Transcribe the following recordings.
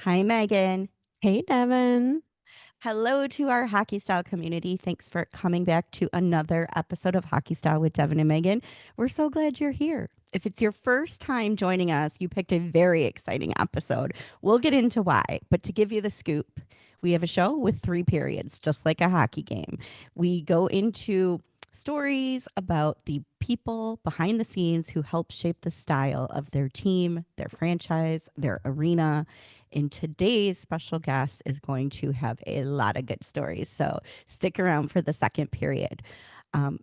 Hi, Megan. Hey, Devon. Hello to our Hockey Style community. Thanks for coming back to another episode of Hockey Style with Devon and Megan. We're so glad you're here. If it's your first time joining us, you picked a very exciting episode. We'll get into why, but to give you the scoop, we have a show with three periods, just like a hockey game. We go into stories about the people behind the scenes who help shape the style of their team, their franchise, their arena. And today's special guest is going to have a lot of good stories. So stick around for the second period.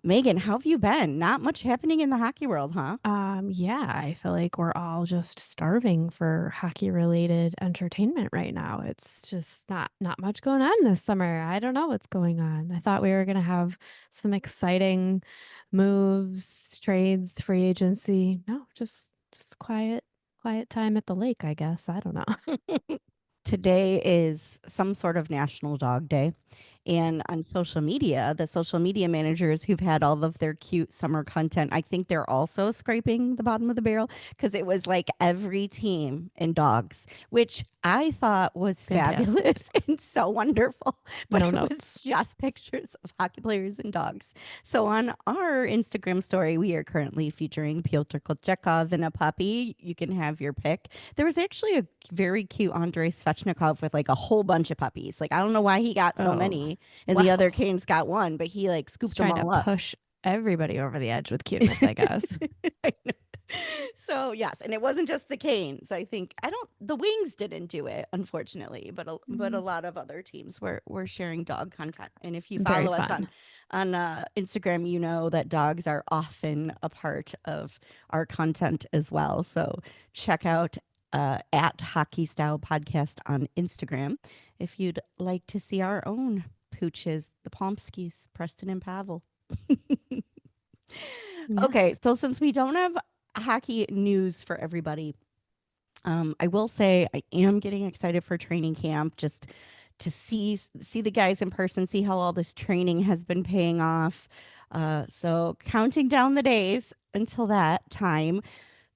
Megan, how have you been? Not much happening in the hockey world, huh? Yeah, I feel like we're all just starving for hockey related entertainment right now. It's just not much going on this summer. I don't know what's going on. I thought we were gonna have some exciting moves, trades, free agency. No, just quiet time at the lake, I guess. I don't know. Today is some sort of National Dog Day. And on social media, the social media managers who've had all of their cute summer content, I think they're also scraping the bottom of the barrel because it was like every team in dogs, which I thought was Fantastic. fabulous and so wonderful. But No it was notes. just pictures of hockey players and dogs. So on our Instagram story, we are currently featuring Pyotr Kochekov and a puppy. You can have your pick. There was actually a very cute Andrei Svechnikov with like a whole bunch of puppies. Like, I don't know why he got so Oh, many and the other well, Canes got one, but he like it's scooped them trying to all up. push everybody over the edge with cuteness, I guess. So yes, and it wasn't just the Canes. I think I don't. The Wings didn't do it, unfortunately, but a Mm, lot of other teams were sharing dog content. And if you Very follow us fun. on Instagram, you know that dogs are often a part of our content as well. So check out at Hockey Style Podcast on Instagram if you'd like to see our own pooches, the Pomskis, Preston and Pavel. Okay, Yes. so since we don't have hockey news for everybody, I will say I am getting excited for training camp just to see the guys in person, see how all this training has been paying off. So counting down the days until that time.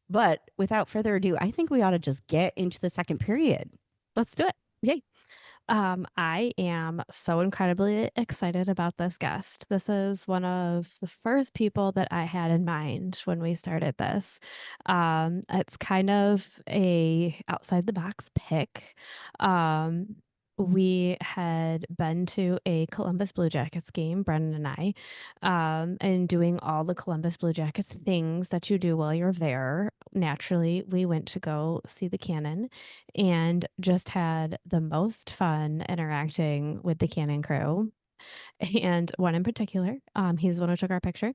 But without further ado, I think we ought to just get into the second period. Let's do it. Yay. I am so incredibly excited about this guest. This is one of the first people that I had in mind when we started this. It's kind of a outside the box pick. Um, we had been to a Columbus Blue Jackets game, Brendan and I, and doing all the Columbus Blue Jackets things that you do while you're there. Naturally, we went to go see the cannon and just had the most fun interacting with the Canon crew. And one in particular, he's the one who took our picture.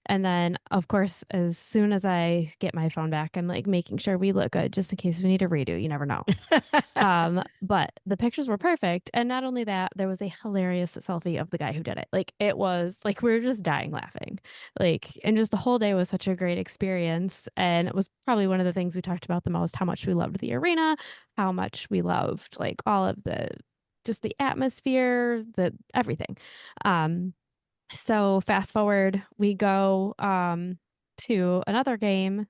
And then, of course, as soon as I get my phone back, I'm like making sure we look good just in case we need a redo. You never know. But the pictures were perfect. And not only that, there was a hilarious selfie of the guy who did it. Like it was like we were just dying laughing. Like, and just the whole day was such a great experience. And it was probably one of the things we talked about the most, how much we loved the arena, how much we loved like all of the just the atmosphere, the everything. Um, so fast forward, we go to another game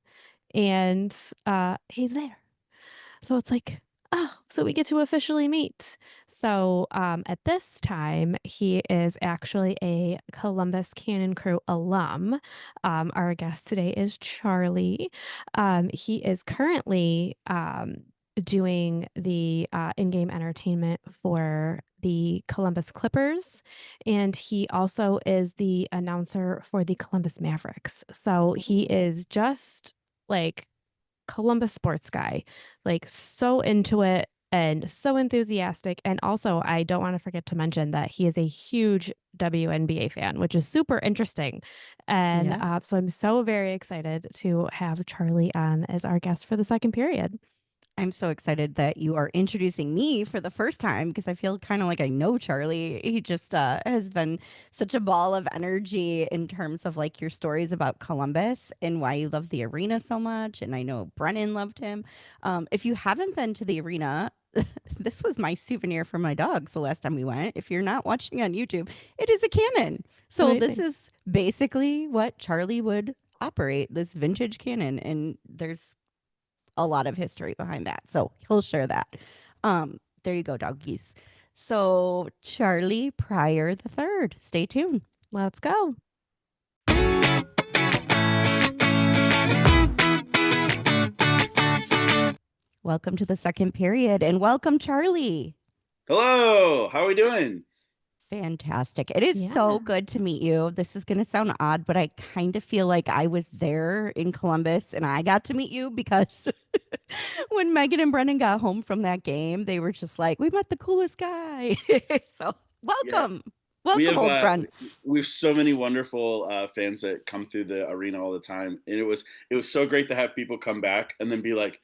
and he's there. So it's like, oh, so we get to officially meet. So at this time, he is actually a Columbus Cannon Crew alum. Our guest today is Charlie. He is currently doing the in-game entertainment for the Columbus Clippers, and he also is the announcer for the Columbus Mavericks. So he Ooh. is just like Columbus sports guy, like so into it and so enthusiastic. And also, I don't want to forget to mention that he is a huge WNBA fan, which is super interesting. And Yeah. so I'm so very excited to have Charlie on as our guest for the second period. I'm so excited that you are introducing me for the first time because I feel kind of like I know Charlie. He just has been such a ball of energy in terms of like your stories about Columbus and why you love the arena so much. And I know Brennan loved him. If you haven't been to the arena, this was my souvenir for my dogs the last time we went. If you're not watching on YouTube, it is a cannon. So this Amazing. is basically what Charlie would operate, this vintage cannon. And there's a lot of history behind that. So he'll share that. There you go, doggies. So, Charlie Pryor the third. Stay tuned. Let's go. Welcome to the second period and welcome, Charlie. Hello, how are we doing? Fantastic. It is so Yeah. good to meet you. This is going to sound odd, but I kind of feel like I was there in Columbus and I got to meet you because when Megan and Brennan got home from that game, they were just like, we met the coolest guy. So, Yeah, welcome. we Welcome, have old friend. we have so many wonderful fans that come through the arena all the time, and it was so great to have people come back and then be like,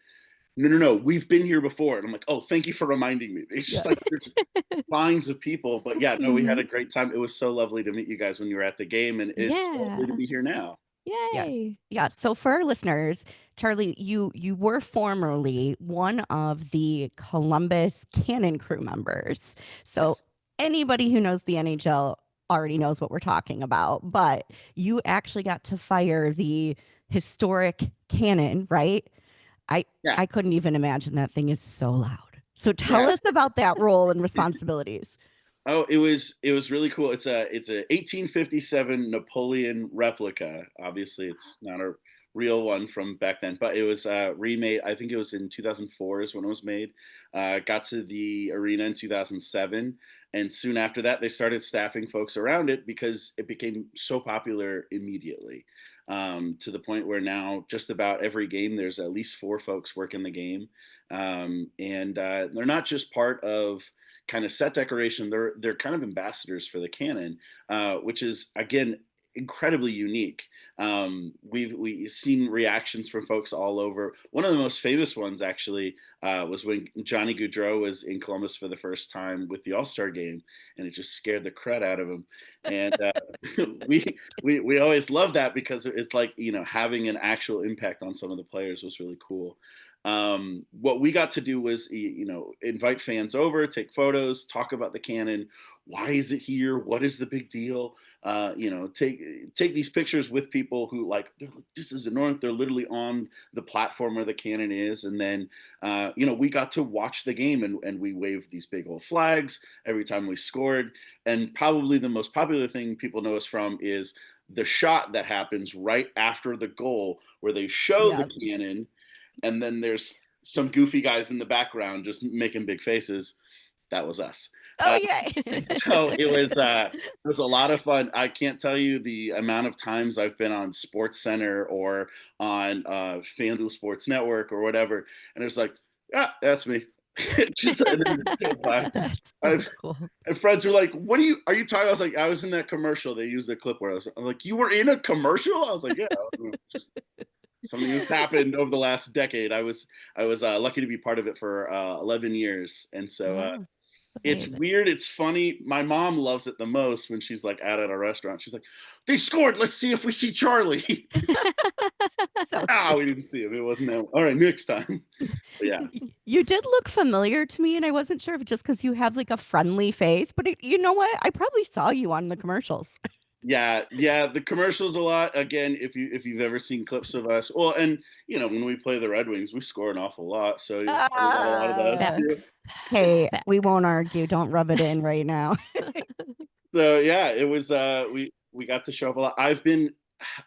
no, no, no, we've been here before, and I'm like, oh, thank you for reminding me. It's Yeah. just like there's lines of people, but yeah, no, we had Mhm. a great time. It was so lovely to meet you guys when you were at the game, and it's so lovely to Yeah. be here now. Yes. Yay. Yeah. So for our listeners, Charlie, you were formerly one of the Columbus Cannon crew members. So Yes, anybody who knows the NHL already knows what we're talking about, but you actually got to fire the historic cannon, right? I yeah, I couldn't even imagine that thing is so loud. So tell yeah. us about that role and responsibilities. Oh, it was really cool. It's a 1857 Napoleon replica. Obviously, it's not a real one from back then, but it was remade. I think it was in 2004 is when it was made. Got to the arena in 2007, and soon after that, they started staffing folks around it because it became so popular immediately. To the point where now just about every game there's at least four folks working the game, and they're not just part of kind of set decoration. They're kind of ambassadors for the canon, which is again incredibly unique. We've seen reactions from folks all over. One of the most famous ones actually was when Johnny Gaudreau was in Columbus for the first time with the All Star game, and it just scared the crud out of him. And we always love that because it's like having an actual impact on some of the players was really cool. What we got to do was invite fans over, take photos, talk about the cannon. Why is it here? What is the big deal? Take these pictures with people who this is enormous. They're literally on the platform where the cannon is, and then we got to watch the game, and we waved these big old flags every time we scored. And probably the most popular thing people know us from is the shot that happens right after the goal where they show the Yeah. cannon and then there's some goofy guys in the background just making big faces. That was us. Oh, Uh, yay. so it was a lot of fun. I can't tell you the amount of times I've been on Sports Center or on FanDuel Sports Network or whatever, and it's like, yeah, that's me. Just and then just go by. That's so I've cool. and friends were like, "What are you talking?" I was like, "I was in that commercial. They used the clip where I'm like, you were in a commercial?" I was like, "Yeah." Just something that's happened over the last decade. I was lucky to be part of it for 11 years, and so Wow. it's Amazing. weird. It's funny. My mom loves it the most when she's like out at a restaurant. She's like, "They scored. Let's see if we see Charlie." So Ah, cute. we didn't see him. It wasn't that. All right, next time. But yeah, You did look familiar to me, and I wasn't sure if just because you have like a friendly face, but you know what? I probably saw you on the commercials. yeah, yeah. The commercials a lot. Again, if you've ever seen clips of us, well, and when we play the Red Wings, we score an awful lot. So you probably got a lot of those Ah. too. Facts. Hey, we won't Facts. argue. Don't rub it in right now. So yeah, it was we got to show up a lot.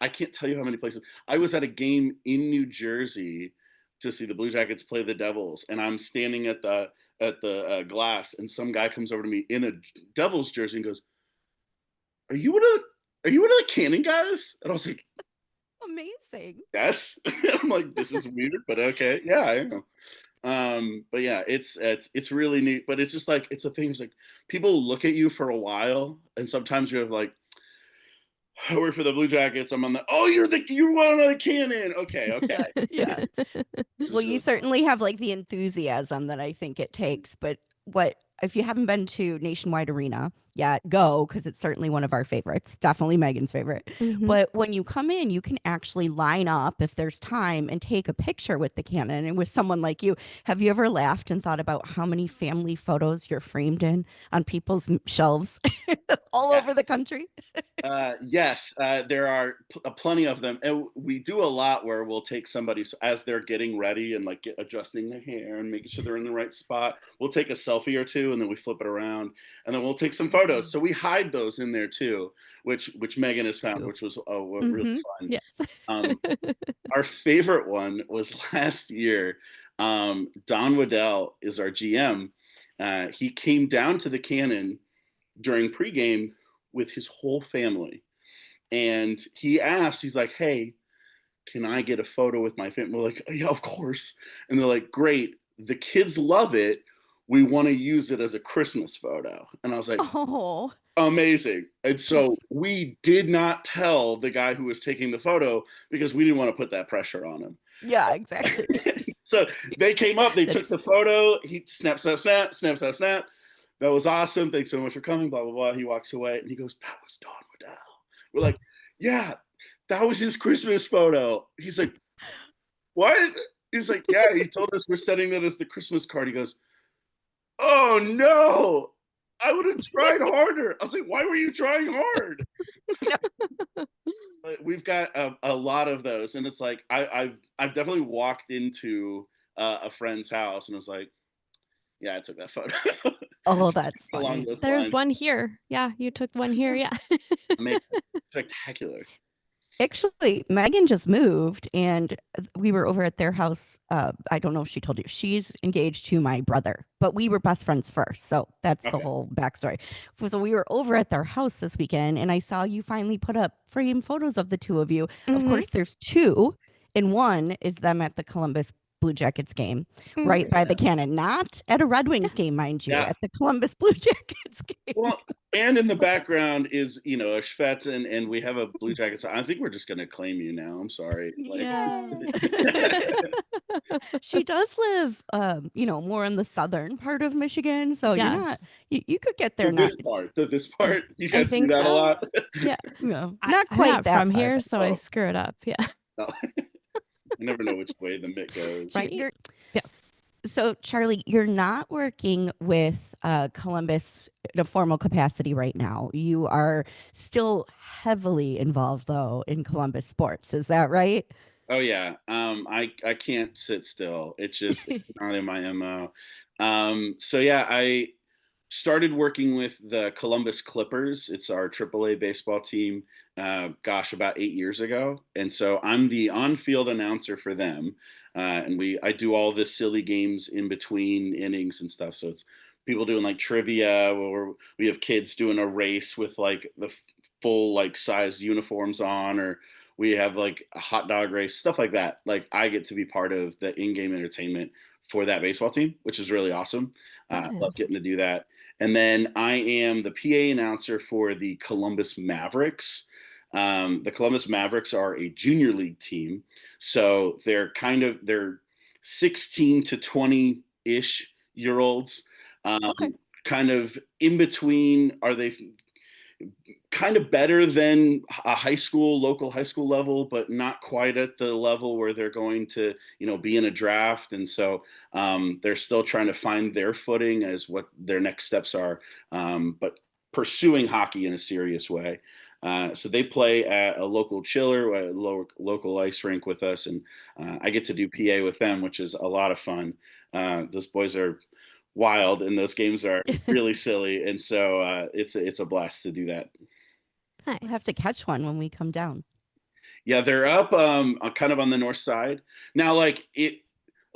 I can't tell you how many places. I was at a game in New Jersey to see the Blue Jackets play the Devils, and I'm standing at the glass, and some guy comes over to me in a Devils jersey and goes, "Are you one of the Cannon guys?" And I was like, Amazing. "Yes." I'm like, "This is weird, but okay, yeah, I am." But yeah, it's really neat. But it's just like it's a thing. It's like people look at you for a while, and sometimes you're like, I work for the Blue Jackets. I'm on the. Oh, you're one of the cannon. Okay, Yeah. okay. Yeah. It Well, was you really certainly have like the enthusiasm that I think it takes. But what if you haven't been to Nationwide Arena? yet, go because it's certainly one of our favorites. Definitely Megan's favorite. Mhm. But when you come in, you can actually line up if there's time and take a picture with the Canon and with someone like you. Have you ever laughed and thought about how many family photos you're framed in on people's shelves all over the Yes. country? Yes, there are plenty of them, and we do a lot where we'll take somebody as they're getting ready and like adjusting their hair and making sure they're in the right spot. We'll take a selfie or two, and then we flip it around, and then we'll take some photos. So we hide those in there too, which Megan has found, which was really Mhm. fun. Yes. Um, our favorite one was last year. Don Waddell is our GM. He came down to the Cannon during pregame with his whole family. And he asked, he's like, hey, can I get a photo with my family? We're like, yeah, of course. And they're like, great. The kids love it. We want to use it as a Christmas photo. And I was like, Oh, amazing. And so that's we did not tell the guy who was taking the photo because we didn't want to put that pressure on him. yeah, exactly. So they came up, they took That's the photo. He snap, snap, snap, snap, snap, snap. That was awesome. Thanks so much for coming. Blah blah blah. He walks away and he goes, "That was Don Waddell." We're like, "Yeah, that was his Christmas photo." He's like, "What?" He's like, "Yeah." He told us we're setting that as the Christmas card. He goes, "Oh no, I would have tried harder." I was like, "Why were you trying hard?" We've got a lot of those, and it's like I've definitely walked into a friend's house and was like, yeah, I took that photo. oh, that's Along funny. those There's lines. one here. Yeah, you took one here, yeah. Amazing. Spectacular. Actually, Megan just moved and we were over at their house. I don't know if she told you, she's engaged to my brother, but we were best friends first. So that's the Okay. whole backstory. So we were over at their house this weekend and I saw you finally put up frame photos of the two of you. Of Mhm. course, there's two, and one is them at the Columbus Blue Jackets game Mhm. right Oh by the yeah. cannon, not at a Red Yeah. Wings game, mind you, Yeah. at the Columbus Blue Jackets game. Well, and in the background is, a Schvetz and we have a Blue Jackets. I think we're just gonna claim you now. I'm sorry. Like Yeah. Yay. She does live, more in the southern part of Michigan, so you're not Yes. you could get there the not this part, the this part, you I guys do think that a so. lot. Yeah. not I'm quite not that from far, here, but so I Oh, screw it up. Yeah. no. You never know which way the mitt goes. Right? you're Yes. so Charlie, you're not working with Columbus in a formal capacity right now. You are still heavily involved though in Columbus sports. Is that right? Oh yeah. I can't sit still. It's not in my MO. So yeah, I started working with the Columbus Clippers. It's our AAA baseball team. Gosh, about 8 years ago, and so I'm the on-field announcer for them. And I do all the silly games in between innings and stuff. So it's people doing like trivia, or we have kids doing a race with like the full like sized uniforms on, or we have like a hot dog race, stuff like that. Like I get to be part of the in-game entertainment for that baseball team, which is really awesome. Love Nice. getting to do that. And then I am the PA announcer for the Columbus Mavericks. The Columbus Mavericks are a junior league team, so they're 16 to 20-ish year olds, Okay. kind of in between. Are they kind of better than a local high school level, but not quite at the level where they're going to, be in a draft. And so they're still trying to find their footing as what their next steps are, but pursuing hockey in a serious way. So they play at a local chiller, a local ice rink with us, and I get to do PA with them, which is a lot of fun. Those boys are wild, and those games are really silly, and so it's a blast to do that. We'll have to Nice. catch one when we come down. Yeah, they're up kind of on the north side. Now, like a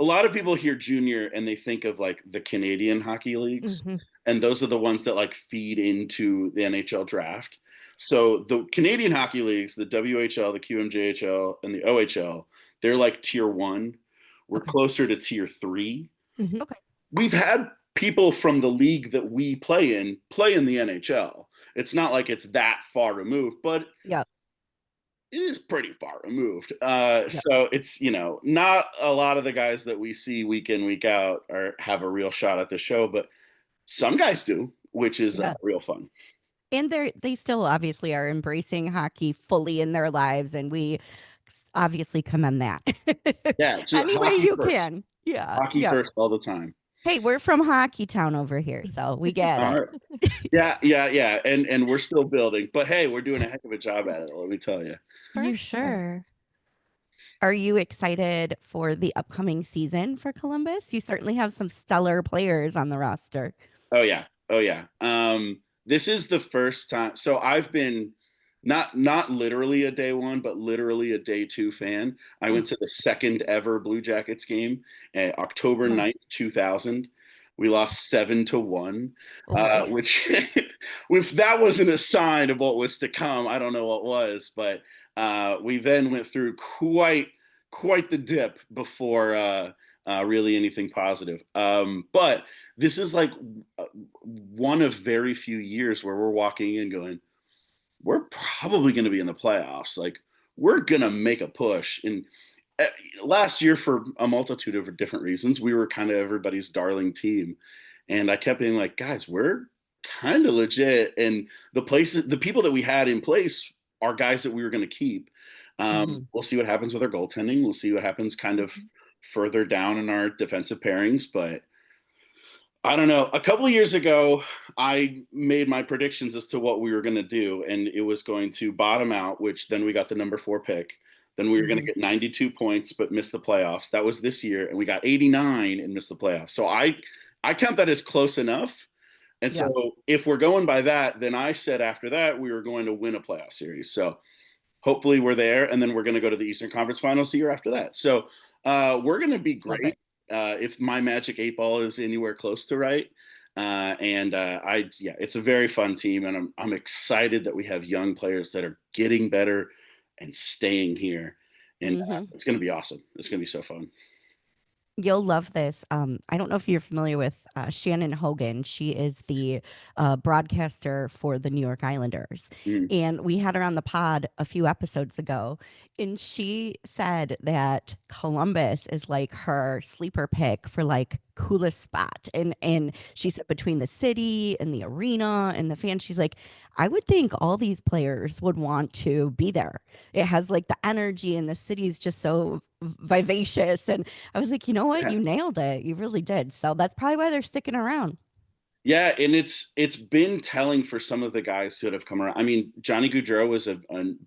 lot of people hear junior and they think of like the Canadian hockey leagues, Mhm. and those are the ones that like feed into the NHL draft. So the Canadian hockey leagues, the WHL, the QMJHL, and the OHL, they're like tier one. We're Okay. closer to tier three. Mhm. Okay. We've had people from the league that we play in the NHL. It's not like it's that far removed, but Yep. it is pretty far removed. Yep. So it's not a lot of the guys that we see week in week out have a real shot at the show, but some guys do. which is Yeah. real fun. And they still obviously are embracing hockey fully in their lives, and we obviously commend that. Yeah, just Any way hockey you first. can. Yeah. Hockey Yep. first all the time. Hey, we're from Hockey Town over here, so we get All it. right. Yeah, yeah, yeah. And we're still building, but hey, we're doing a heck of a job at it, let me tell you. For You sure. sure? Are you excited for the upcoming season for Columbus? You certainly have some stellar players on the roster. Oh yeah. Oh yeah. This is the first time. So I've been not literally a day one, but literally a day two fan. I went to the second ever Blue Jackets game, October Wow. 9th, 2000. We lost 7-1, Oh boy. which if that wasn't a sign of what was to come, I don't know what was. But we then went through quite the dip before really anything positive. But this is like one of very few years where we're walking in going, we're probably going to be in the playoffs. Like we're going to make a push. And uh, last year, for a multitude of different reasons, we were kind of everybody's darling team. And I kept being like, guys, we're kind of legit. And the people that we had in place are guys that we were going to keep. Hmm. We'll see what happens with our goaltending. We'll see what happens kind of further down in our defensive pairings. But I don't know. A couple of years ago, I made my predictions as to what we were going to do, and it was going to bottom out, which then we got the number 4 pick. Then we were going to Hmm. get 92 points, but miss the playoffs. That was this year, and we got 89 and missed the playoffs. So I count that as close enough. And Yeah. so if we're going by that, then I said after that we were going to win a playoff series. So hopefully we're there, and then we're going to go to the Eastern Conference Finals the year after that. So we're going to be Love great it. if my magic 8 ball is anywhere close to right. Yeah, it's a very fun team, and I'm excited that we have young players that are getting better and staying here, and Hmm. it's going to be awesome. It's going to be so fun. You'll love this. I don't know if you're familiar with Shannon Hogan. She is the broadcaster for the New York Islanders. Mm. And we had her on the pod a few episodes ago. And she said that Columbus is like her sleeper pick for like coolest spot. And she said between the city and the arena and the fans, she's like, I would think all these players would want to be there. It has like the energy and the city is just so vivacious. And I was like, you know what? Yeah. You nailed it. You really did. So that's probably why they're sticking around. Yeah, and it's been telling for some of the guys who have come around. I mean, Johnny Gaudreau was a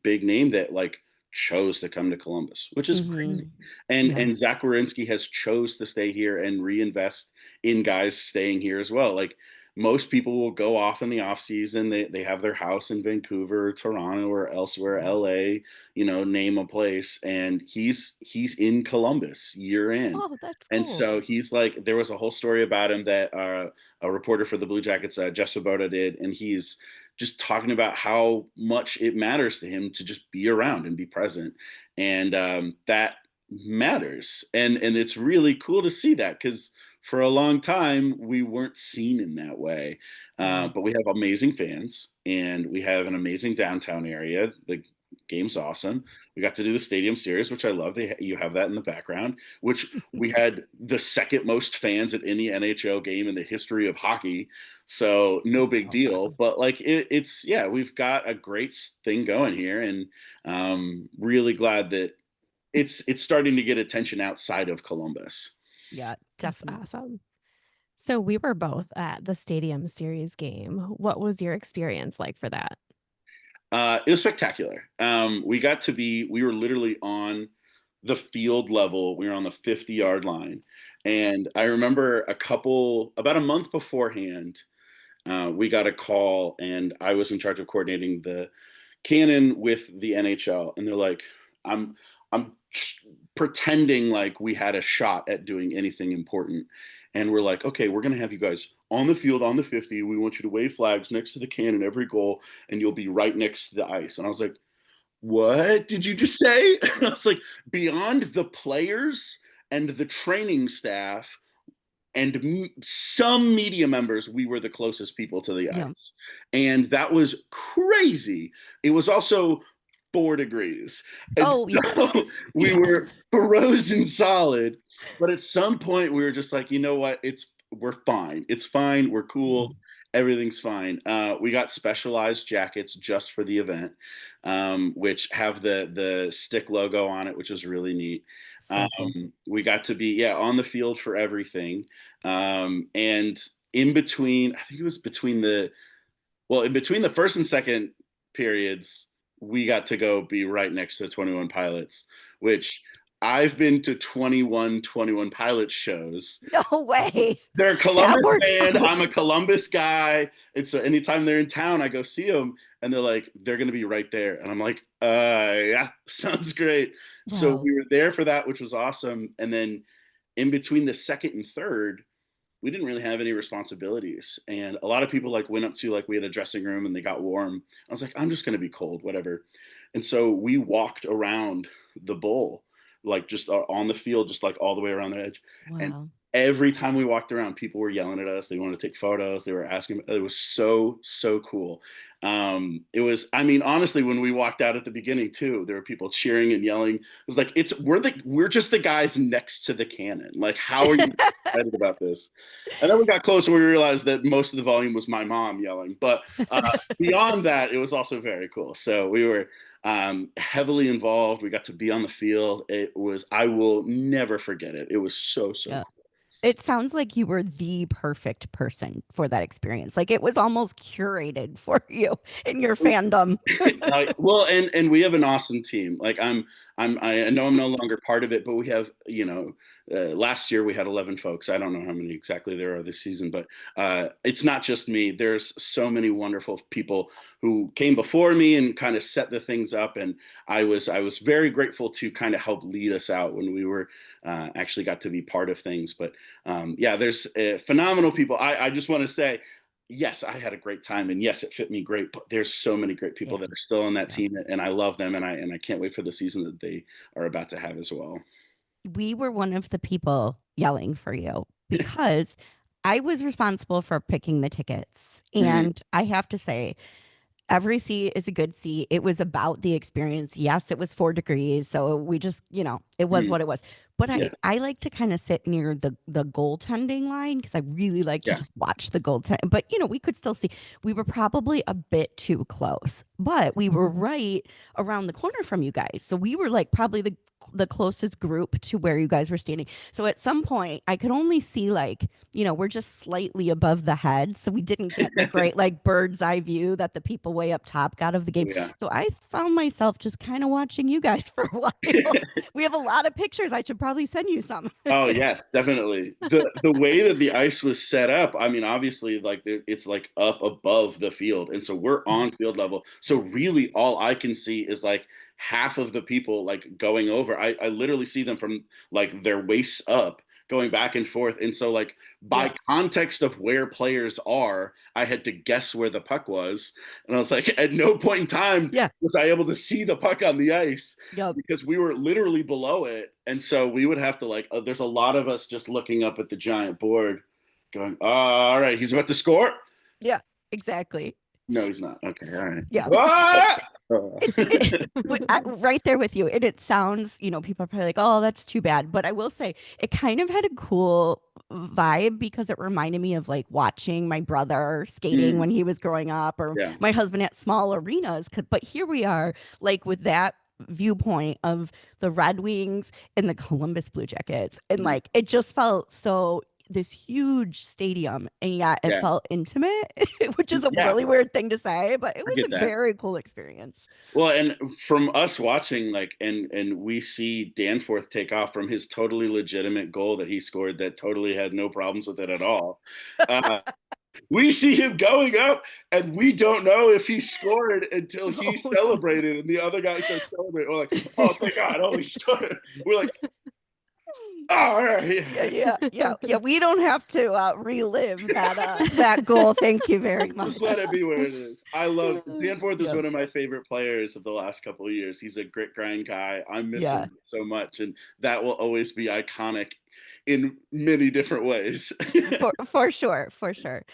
big name that like chose to come to Columbus, which is crazy. Hmm. And Yeah. and Zach Werenski has chose to stay here and reinvest in guys staying here as well. Like most people will go off in the off season. They have their house in Vancouver, Toronto, or elsewhere, LA, name a place, and he's in Columbus year in. Oh, that's And cool. so he's like, there was a whole story about him that a reporter for the Blue Jackets, Jeff Svoboda, did, and he's just talking about how much it matters to him to just be around and be present, and that matters, and it's really cool to see that because for a long time we weren't seen in that way, Yeah. but we have amazing fans and we have an amazing downtown area. The game's awesome. We got to do the stadium series, which I love. You have that in the background, which we had the second most fans at any NHL game in the history of hockey. So no That's big so deal. fun. But like it's yeah, we've got a great thing going here, and really glad that it's starting to get attention outside of Columbus. Yeah, That's definitely. awesome. So we were both at the Stadium Series game. What was your experience like for that? It was spectacular. We were literally on the field level. We were on the 50-yard line. And I remember about a month beforehand, we got a call, and I was in charge of coordinating the Canon with the NHL. And they're like, I'm, I'm pretending like we had a shot at doing anything important. And we're like, okay, we're going to have you guys on the field on the 50. We want you to wave flags next to the cannon every goal, and you'll be right next to the ice. And I was like, what did you just say? I was like, beyond the players and the training staff and some media members, we were the closest people to the Yeah. ice. And that was crazy. It was also 4 degrees. And Oh, so yes. we were Yes. frozen solid. But at some point, we were just like, you know what? We're fine. It's fine. We're cool. Mhm. Everything's fine. We got specialized jackets just for the event, which have the stick logo on it, which is really neat. So cool. We got to be on the field for everything, and in between, I think it was between the in between the first and second periods, we got to go be right next to 21 Pilots, which I've been to 21 Pilots shows. No way. They're a That Columbus works band. out. I'm a Columbus guy. And so anytime they're in town, I go see them and they're like, they're going to be right there. And I'm like, yeah, sounds great. So Wow. we were there for that, which was awesome. And then in between the second and third, we didn't really have any responsibilities. And a lot of people like went up to, like, we had a dressing room and they got warm. I was like, I'm just going to be cold, whatever. And so we walked around the bowl, like just on the field, just like all the way around the edge. And Wow. every time we walked around, people were yelling at us. They wanted to take photos. They were asking. It was so, so cool. It was, I mean, honestly, when we walked out at the beginning too, there were people cheering and yelling. It was like, we're just the guys next to the cannon. Like, how are you excited about this? And then we got closer, we realized that most of the volume was my mom yelling. But beyond that, it was also very cool. So we were heavily involved. We got to be on the field. It was, I will never forget it. It was so, so Yeah. cool. It sounds like you were the perfect person for that experience. Like it was almost curated for you in your fandom. Well, and we have an awesome team. Like I know I'm no longer part of it, but we have, last year we had 11 folks. I don't know how many exactly there are this season, but it's not just me. There's so many wonderful people who came before me and kind of set the things up, and I was very grateful to kind of help lead us out when we were actually got to be part of things. But yeah, there's phenomenal people. I just want to say, yes, I had a great time, and yes, it fit me great. But there's so many great people Yeah. that are still on that Yeah. team, and I love them, and I can't wait for the season that they are about to have as well. We were one of the people yelling for you because I was responsible for picking the tickets. Mhm. And I have to say, every seat is a good seat. It was about the experience. Yes, it was 4 degrees. So we just, it was Mhm. what it was. But I, Yeah, I like to kind of sit near the goaltending line because I really like to yeah, just watch the goaltend. But, we could still see we were probably a bit too close, but we were right around the corner from you guys. So we were like probably the closest group to where you guys were standing. So at some point I could only see like, we're just slightly above the head. So we didn't get the great like bird's eye view that the people way up top got of the game. yeah. So I found myself just kind of watching you guys for a while. We have a lot of pictures. I should probably send you some. Oh yes, definitely. The way that the ice was set up, I mean, obviously, like it's like up above the field, and so we're Yeah. on field level. So really, all I can see is like half of the people like going over. I literally see them from like their waists up, going back and forth. And so like by Yeah. context of where players are, I had to guess where the puck was, and I was like, at no point in time Yeah. was I able to see the puck on the ice Yep. because we were literally below it. And so we would have to like, there's a lot of us just looking up at the giant board going, all right, he's about to score. Yeah. Exactly. No, he's not. Okay. All right. Yeah. It, Ah! Oh. right there with you. And it sounds, people are probably like, oh, that's too bad. But I will say it kind of had a cool vibe because it reminded me of like watching my brother skating Mm, when he was growing up or yeah. my husband at small arenas. But here we are, like with that viewpoint of the Red Wings and the Columbus Blue Jackets. And Mm, like it just felt so this huge stadium and yet it yeah. felt intimate, which is a Yeah. really weird thing to say, but it I was get a that. very cool experience. Well, and from us watching, like, and we see Danforth take off from his totally legitimate goal that he scored that totally had no problems with it at all. Uh, we see him going up, and we don't know if he scored until he Oh, celebrated, and the other guys are celebrating. We're like, "Oh, thank God! Oh, he scored!" We're like, "Oh, all right, yeah, yeah. yeah, yeah, yeah. We don't have to relive that goal. Thank you very Just let much. it be where it is." I love Danforth is Yeah, one of my favorite players of the last couple of years. He's a grit grind guy. I miss yeah, him so much, and that will always be iconic in many different ways. for sure, for sure.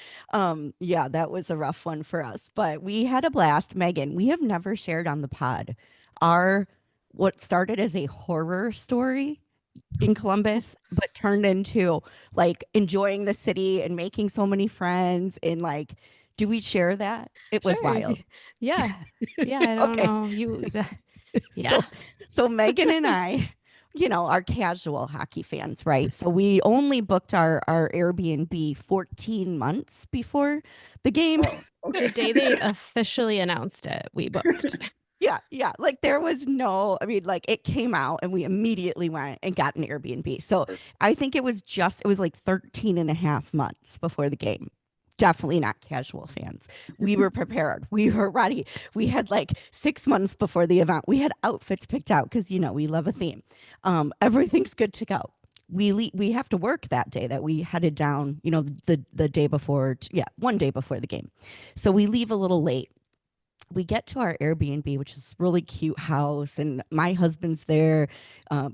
Yeah, that was a rough one for us, but we had a blast. Megan, we have never shared on the pod our what started as a horror story in Columbus, but turned into like enjoying the city and making so many friends. And like, do we share that? It was Sure. wild. Yeah. Yeah, I don't Okay. know. Yeah. So, so Megan and I, are casual hockey fans, right? So we only booked our Airbnb 14 months before the game. Oh, The okay. day they officially announced it, we booked. Yeah, yeah. Like there was no, I mean, like it came out and we immediately went and got an Airbnb. So I think it was like 13 and a half months before the game. Definitely not casual fans. We were prepared. We were ready. We had like 6 months before the event. We had outfits picked out because, we love a theme. Everything's good to go. We have to work that day that we headed down, the day before, yeah, one day before the game. So we leave a little late. We get to our Airbnb, which is a really cute house, and my husband's there.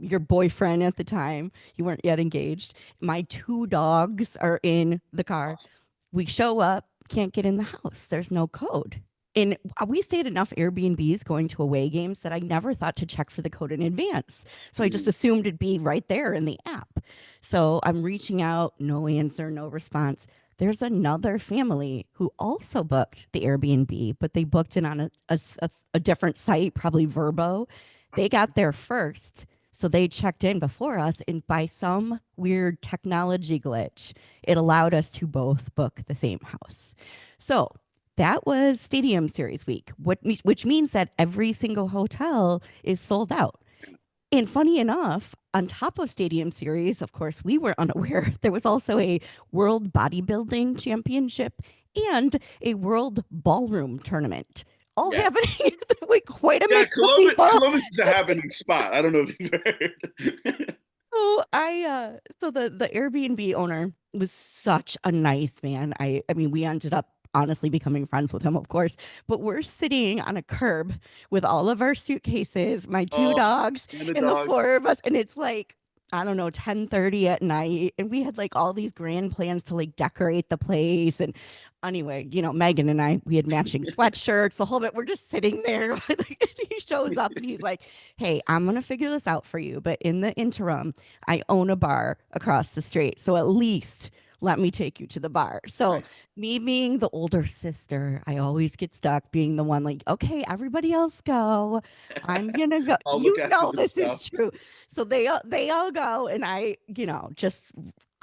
Your boyfriend at the time, you weren't yet engaged. My two dogs are in the car. Awesome. We show up, can't get in the house. There's no code. And we stayed enough Airbnbs going to away games that I never thought to check for the code in advance. So I just Mhm. assumed it'd be right there in the app. So I'm reaching out, no answer, no response. There's another family who also booked the Airbnb, but they booked it on a different site, probably Verbo. They got there first. So they checked in before us, and by some weird technology glitch, it allowed us to both book the same house. So that was Stadium Series week, which means that every single hotel is sold out. And funny enough, on top of Stadium Series, of course, we were unaware there was also a World Bodybuilding Championship and a World Ballroom Tournament, all Yeah. happening like quite a Yeah, mix of people. Columbus is a happening spot. I don't know if you've heard. So the Airbnb owner was such a nice man. I mean, we ended up honestly becoming friends with him, of course, but we're sitting on a curb with all of our suitcases, my two Oh, dogs, and the and the dog. four of us, and it's like I don't know, 10:30 at night. And we had like all these grand plans to like decorate the place. And anyway, Megan and I, we had matching sweatshirts, the whole bit. We're just sitting there. He shows up and he's like, hey, I'm going to figure this out for you. But in the interim, I own a bar across the street. So at least let me take you to the bar. So Nice. me being the older sister, I always get stuck being the one like, okay, everybody else go. I'm gonna go. I'll look after the This stuff. is true. So they all go, and I, just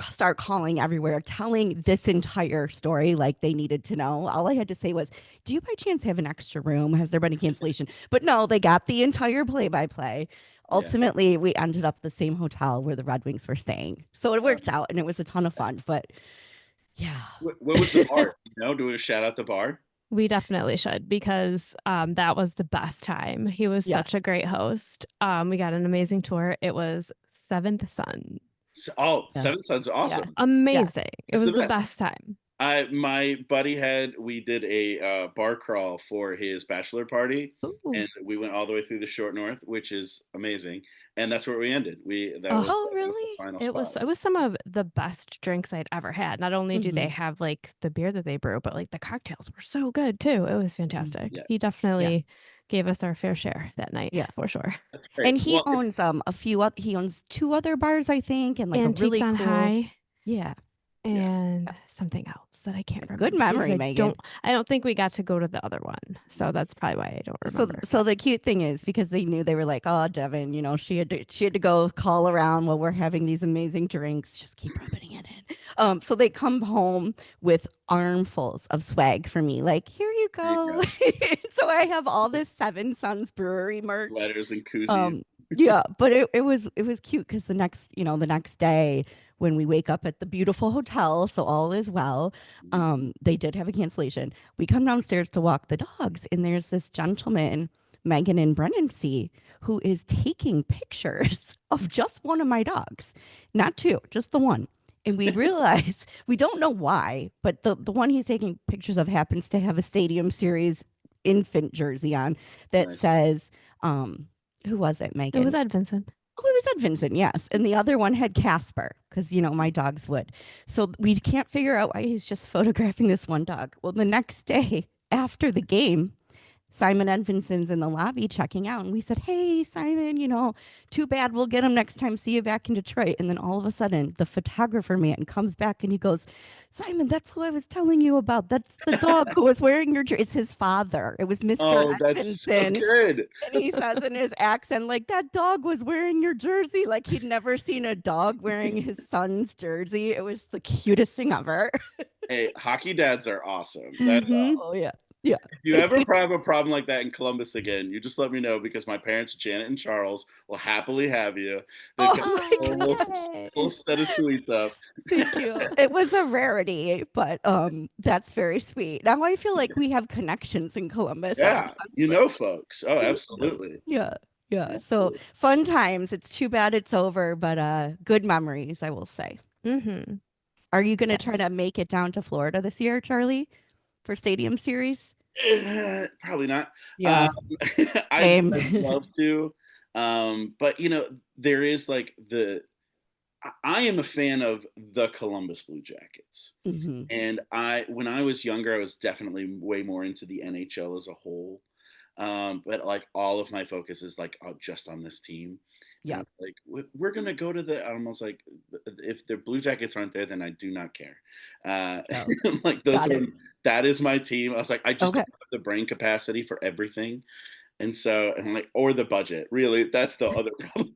start calling everywhere, telling this entire story like they needed to know. All I had to say was, "Do you by chance have an extra room? Has there been a cancellation?" But no, they got the entire play-by-play. Yeah. Ultimately, we ended up the same hotel where the Red Wings were staying, so it Uh, worked out, and it was a ton of fun. But yeah, what was the bar? Do we shout out the bar? We definitely should because that was the best time. He was yeah, such a great host. We got an amazing tour. It was Seventh Sun. Oh, yeah, Seven Sons, yeah, awesome. yeah. Amazing. It That's the was the best. best time. My buddy we did a bar crawl for his bachelor party, Ooh. and we went all the way through the short north, which is amazing. And that's where we ended. Oh, Oh, That was the really? final it spot. was some of the best drinks I'd ever had. Not only do they Hmm. have like the beer that they brew, but like the cocktails were so good too. It was Hmm. fantastic. Yeah, He Yeah, definitely gave us our fair share that night yeah. for sure. that's great. And he Well, owns he owns two other bars, I think, and like a Antiques really on cool, High yeah, yeah, and something else that I can't good remember because memory, Megan. I don't think we got to go to the other one. So that's probably why I don't So remember. so the cute thing is because they knew they were like, oh, Devon, she had to go call around while we're having these amazing drinks. Just keep rubbing it in. So they come home with armfuls of swag for me. Like, here you there you go. go. So I have all this Seven Sons Brewery merch. Letters and koozies. Yeah, but it was cute because the next day when we wake up at the beautiful hotel, so all is well. They did have a cancellation. We come downstairs to walk the dogs, and there's this gentleman, Megan and Brennan see, who is taking pictures of just one of my dogs, not two, just the one. And we realize we don't know why, but the one he's taking pictures of happens to have a Stadium Series infant jersey on that Nice. says, um, who was it, It was Megan? Ed Vincent. Oh, it was Ed Vincent, yes. And the other one had Casper, because, my dogs would. So we can't figure out why he's just photographing this one dog. Well, the next day after the game, Simon Edvinson's in the lobby checking out, and we said, "Hey, Simon, too bad. We'll get him next time. See you back in Detroit." And then all of a sudden, the photographer man comes back and he goes, "Simon, that's who I was telling you about. That's the dog who was wearing your jersey. It's his father. It was Mr. Oh, that's so Edvinson." good. And he says in his accent, like, that dog was wearing your jersey. Like he'd never seen a dog wearing his son's jersey. It was the cutest thing ever. Hey, hockey dads are awesome. That's awesome. Oh, yeah. Yeah. If you It's ever good. have a problem like that in Columbus again, you just let me know because my parents, Janet and Charles, will happily have you. They've got Oh a my whole, God. Yay. whole set of sweets up. Thank you. It was a rarity, but that's very sweet. Now I feel like we have connections in Columbus ever Yeah, since you know, this. folks. Oh, absolutely. Yeah. Yeah. So Absolutely. fun times. It's too bad it's over, but good memories, I will say. Mhm. Are you going to try Yes. to make it down to Florida this year, Charlie, for Stadium Series? Probably not. Yeah. I'd Same. love to. But there is like I am a fan of the Columbus Blue Jackets. Hmm. And when I was younger, I was definitely way more into the NHL as a whole. But like all of my focus is like just on this team. And Yeah. it's like we're gonna go to the almost like if the Blue Jackets aren't there, then I do not care. Oh, Like got it. that is my team. I was like, I just Okay. don't have the brain capacity for everything, and so and like or the budget. Really, that's the other problem.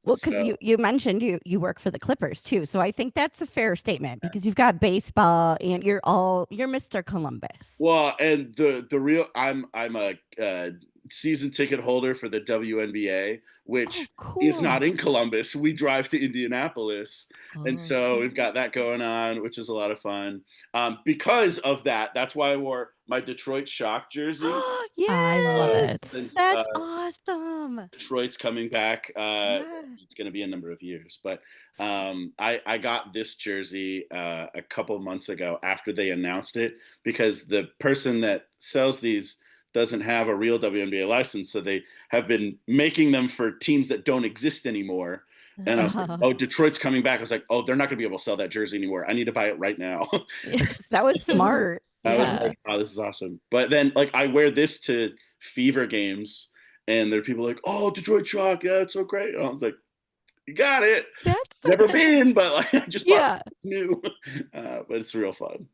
Well, because So you mentioned you work for the Clippers too, so I think that's a fair statement because you've got baseball and you're Mr. Columbus. well, and the real I'm a season ticket holder for the WNBA, Oh, which is not cool. in Columbus. We drive to Indianapolis, and Oh, so we've got that going on, which is a lot of fun. Because of that, that's why I wore my Detroit Shock jersey. I love yes, Since it. that's awesome. Detroit's coming back. Yeah. It's going to be a number of years, but I got this jersey a couple months ago after they announced it because the person that sells these doesn't have a real WNBA license, so they have been making them for teams that don't exist anymore. And I was like, "Oh, Detroit's coming back." I was like, "Oh, they're not going to be able to sell that jersey anymore. I need to buy it right now." That was smart. I was Yes. Yeah. like, "Oh, this is awesome." But then, like, I wear this to Fever games, and there are people like, "Oh, Detroit Shock, yeah, it's so great." And I was like, "You got it. That's so Never been, but like, I just bought yeah. it's new." But it's real fun.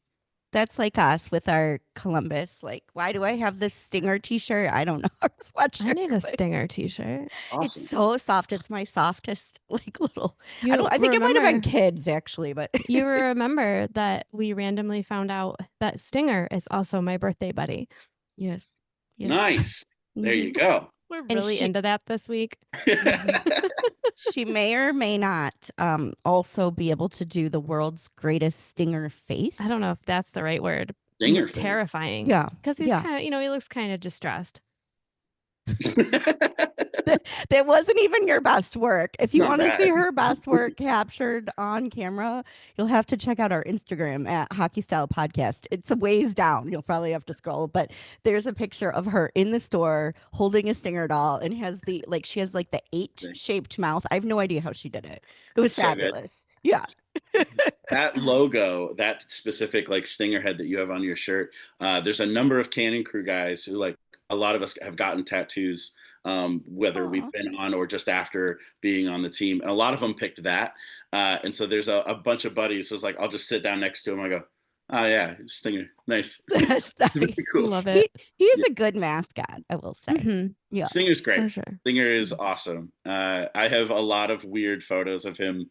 That's like us with our Columbus. Like, why do I have this Stinger t-shirt? I don't know. Our I sweatshirt, need a but Stinger t-shirt. it's Awesome. so soft. It's my softest, like little. You I think it might have been remember kids actually, but you remember that we randomly found out that Stinger is also my birthday buddy. yes, yes. Nice. There Hmm. you go. We're And really into that this week. she may or may not also be able to do the world's greatest Stinger face. I don't know if that's the right word. Stinger face. Terrifying. Yeah, Because he's yeah. kind of, he looks kind of distressed. That wasn't even your best work. If you Not want to see bad. her best work captured on camera, you'll have to check out our Instagram at Hockey Style Podcast. It's a ways down. You'll probably have to scroll, but there's a picture of her in the store holding a Stinger doll and has she has like the 8 shaped mouth. I have no idea how she did it. It was So good. fabulous. Yeah. That logo, that specific like stinger head that you have on your shirt, there's a number of Cannon Crew guys who like a lot of us have gotten tattoos, whether we've Aw. been on or just after being on the team, and a lot of them picked that. And so there's a bunch of buddies. So it's like I'll just sit down next to him. I go, "Oh yeah, stinger, nice." That's Really nice. cool. Love He it. he's Yeah. a good mascot, I will say. Mm-hmm. Yeah. Stinger's great. For sure. Stinger is awesome. I have a lot of weird photos of him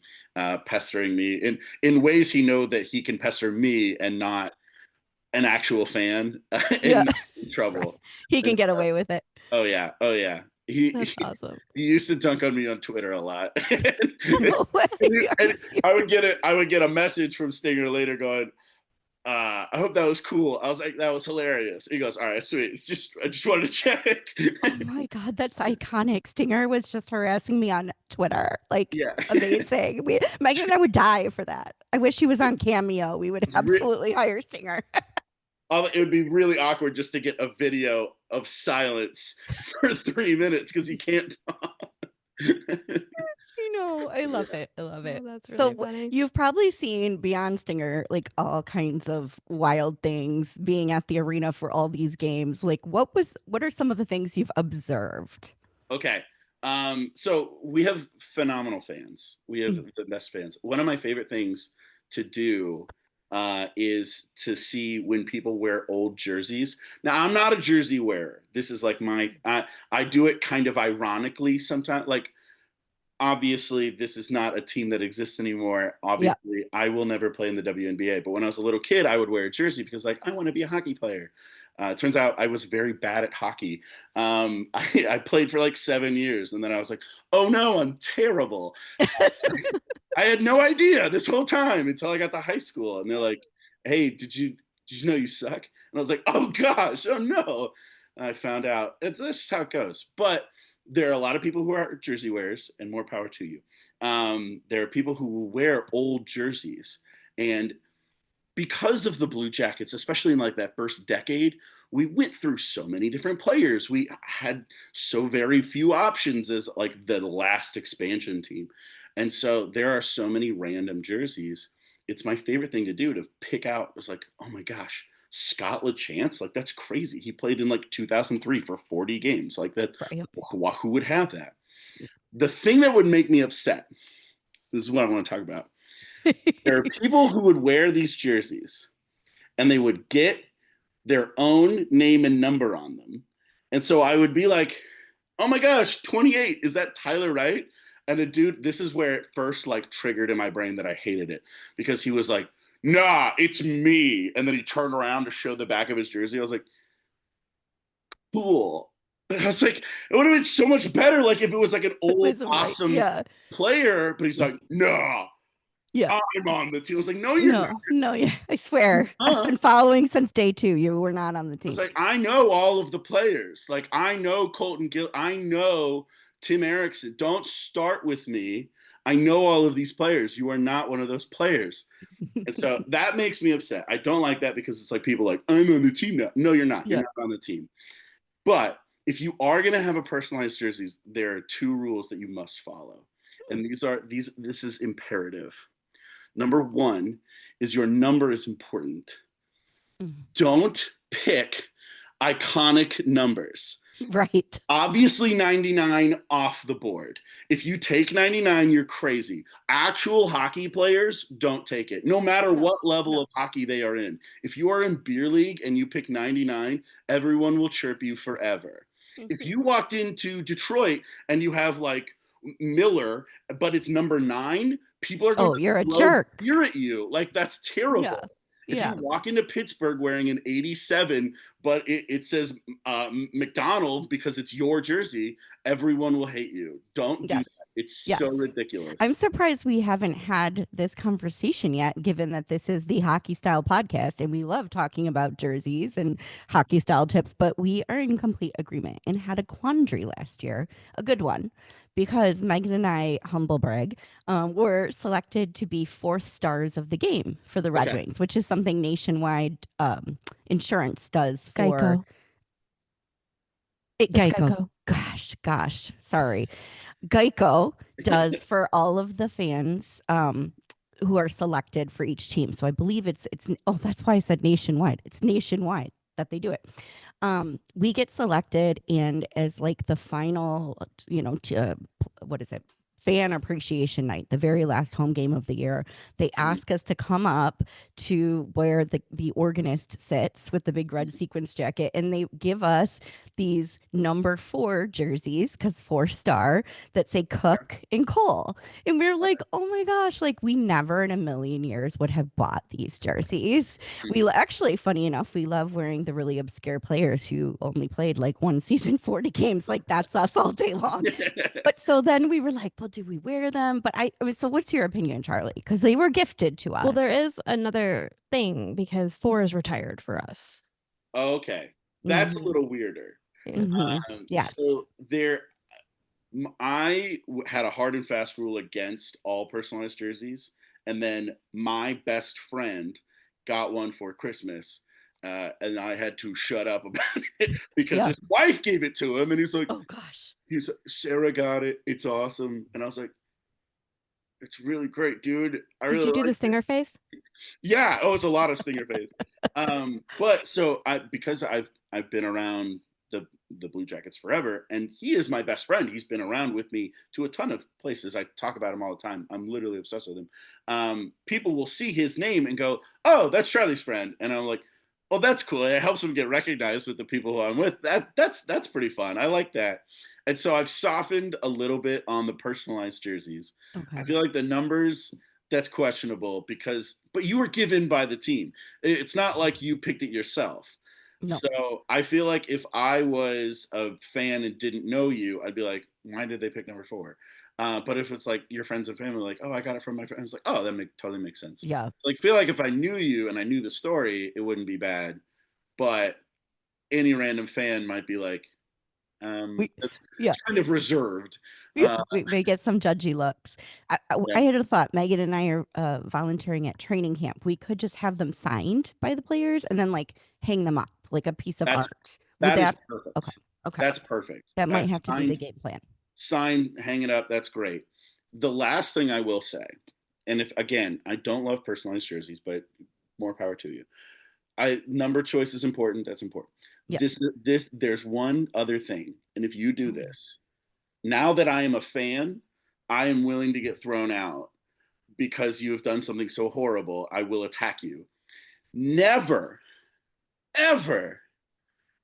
pestering me in ways he know that he can pester me and not an actual fan Yeah. and not in Right. trouble. He can And get away with it. oh yeah, oh yeah. That's awesome. He used to dunk on me on Twitter a lot. No way. Are you serious? I would get a message from Stinger later going, I hope that was cool. I was like, that was hilarious. He goes, all right, sweet. I just wanted to check. Oh my God, that's iconic. Stinger was just harassing me on Twitter. Like, Yeah. amazing. Megan and I would die for that. I wish he was on Cameo. We would absolutely hire Stinger. It would be really awkward just to get a video of silence for 3 minutes because he can't talk. I love it. I love Oh, it. that's So really funny. you've probably seen beyond Stinger, like all kinds of wild things being at the arena for all these games. Like what are some of the things you've observed? Okay. So we have phenomenal fans. We have Mm. the best fans. One of my favorite things to do is to see when people wear old jerseys. Now, I'm not a jersey wearer. This is like I do it kind of ironically sometimes. Like, obviously, this is not a team that exists anymore. Yeah. Obviously, I will never play in the WNBA. But when I was a little kid, I would wear a jersey because, like, I want to be a hockey player. It turns out I was very bad at hockey. I played for like 7 years, and then I was like, "Oh no, I'm terrible." I had no idea this whole time until I got to high school, and they're like, "Hey, did you know you suck?" And I was like, "Oh gosh, oh no." And I found out it's just how it goes. But there are a lot of people who are jersey wearers, and more power to you. There are people who will wear old jerseys, and because of the Blue Jackets, especially in like that first decade, we went through so many different players. We had so very few options as like the last expansion team. And so there are so many random jerseys. It's my favorite thing to do to pick out. It was like, oh my gosh, Scott LaChance, like that's crazy. He played in like 2003 for 40 games. Like that, Right. who would have that? The thing that would make me upset, this is what I want to talk about. There are people who would wear these jerseys and they would get their own name and number on them. And so I would be like, oh my gosh, 28, is that Tyler Wright? And the dude, this is where it first like triggered in my brain that I hated it because he was like, nah, it's me. And then he turned around to show the back of his jersey. I was like, cool. And I was like, it would have been so much better like if it was like an It old, was right. awesome Yeah. player, but he's like, nah, Yeah. I'm on the team. I was like, no, you're not. No, no, yeah. I swear. I've Uh, been following since day two. You were not on the It's team. like I know all of the players. Like I know Colton Gill. I know Tim Erickson. Don't start with me. I know all of these players. You are not one of those players. And so that makes me upset. I don't like that because it's like people like, I'm on the team now. No, you're not. You're Yeah. not on the team. But if you are going to have a personalized jerseys, there are two rules that you must follow. And this is imperative. Number one is your number is important. Mhm. Don't pick iconic numbers. Right. Obviously, 99 off the board. If you take 99, you're crazy. Actual hockey players don't take it, no matter No. what level No. of hockey they are in. If you are in beer league and you pick 99, everyone will chirp you forever. If Mhm. you walked into Detroit and you have like Miller, but it's number 9, people are going Oh, to you're a throw jerk. beer at you. Like, that's Yeah. terrible. If you Yeah. walk into Pittsburgh wearing an 87, but it says McDonald because it's your jersey, everyone will hate you. Don't do Yes. that. It's Yes. so I'm ridiculous. surprised we haven't had this conversation yet, given that this is the hockey style podcast and we love talking about jerseys and hockey style tips, but we are in complete agreement and had a quandary last year, a good one, because Megan and I, humble brag, were selected to be fourth stars of the game for the Red Okay. Wings, which is something nationwide insurance does for Geico. It's Geico. Geico. Gosh, sorry. Geico does for all of the fans who are selected for each team. So I believe it's oh that's why I said nationwide. It's nationwide that they do it. We get selected and as like the final, what is it? Fan appreciation night, the very last home game of the year. They ask us to come up to where the organist sits with the big red sequence jacket, and they give us these number 4 jerseys because 4-star that say Cook and Cole. And we're like, oh my gosh, like we never in a million years would have bought these jerseys. Actually, funny enough, we love wearing the really obscure players who only played like one season, 40 games. Like that's us all day long. But so then we were like, well, do we wear them? But so what's your opinion, Charlie? Because they were gifted to Well, us. there is another thing because 4 is retired for us. Okay. That's a Hmm. little weirder. Yeah. Hmm. Yes. So I had a hard and fast rule against all personalized jerseys, and then my best friend got one for Christmas, and I had to shut up about it because Yeah. his wife gave it to him, and Oh gosh. Sarah got it, it's awesome, and I was like, It's really great, dude. I Did really you do the like it. stinger face? Yeah. Oh, it's a lot of stinger face. But so because I've been around the the Blue Jackets forever, and he is my best friend. He's been around with me to a ton of places. I talk about him all the time. I'm literally obsessed with him. People will see his name and go, "Oh, that's Charlie's friend," and I'm like, "Well, that's cool. It helps him get recognized with the people who I'm with. That's pretty fun. I like that." And so I've softened a little bit on the personalized jerseys. I Okay. feel like the numbers, that's questionable because, but you were given by the team. It's not like you picked it yourself. No. So I feel like if I was a fan and didn't know you, I'd be like, why did they pick number four? But if it's like your friends and family, like, oh, I got it from my friend, it's like, oh, totally makes sense. Yeah. Like, feel like if I knew you and I knew the story, it wouldn't be bad. But any random fan might be like, We that's yeah. it's kind of reserved. Yeah, Uh, we may get some judgy looks. yeah, I had a thought. Megan and I are volunteering at training camp. We could just have them signed by the players and then like hang them up like a piece of that's art. Would that is that? Okay. perfect. Okay. That's perfect. That might That's have to be the signed, game plan. hang it up. That's great. The last thing I will say, and if again, I don't love personalized jerseys, but more power to you. I number choice is important. That's important. Yes. There's one other thing, and if you do Oh, this, now that I am a fan, I am willing to get thrown out because you have done something so horrible. I will attack you. Never, ever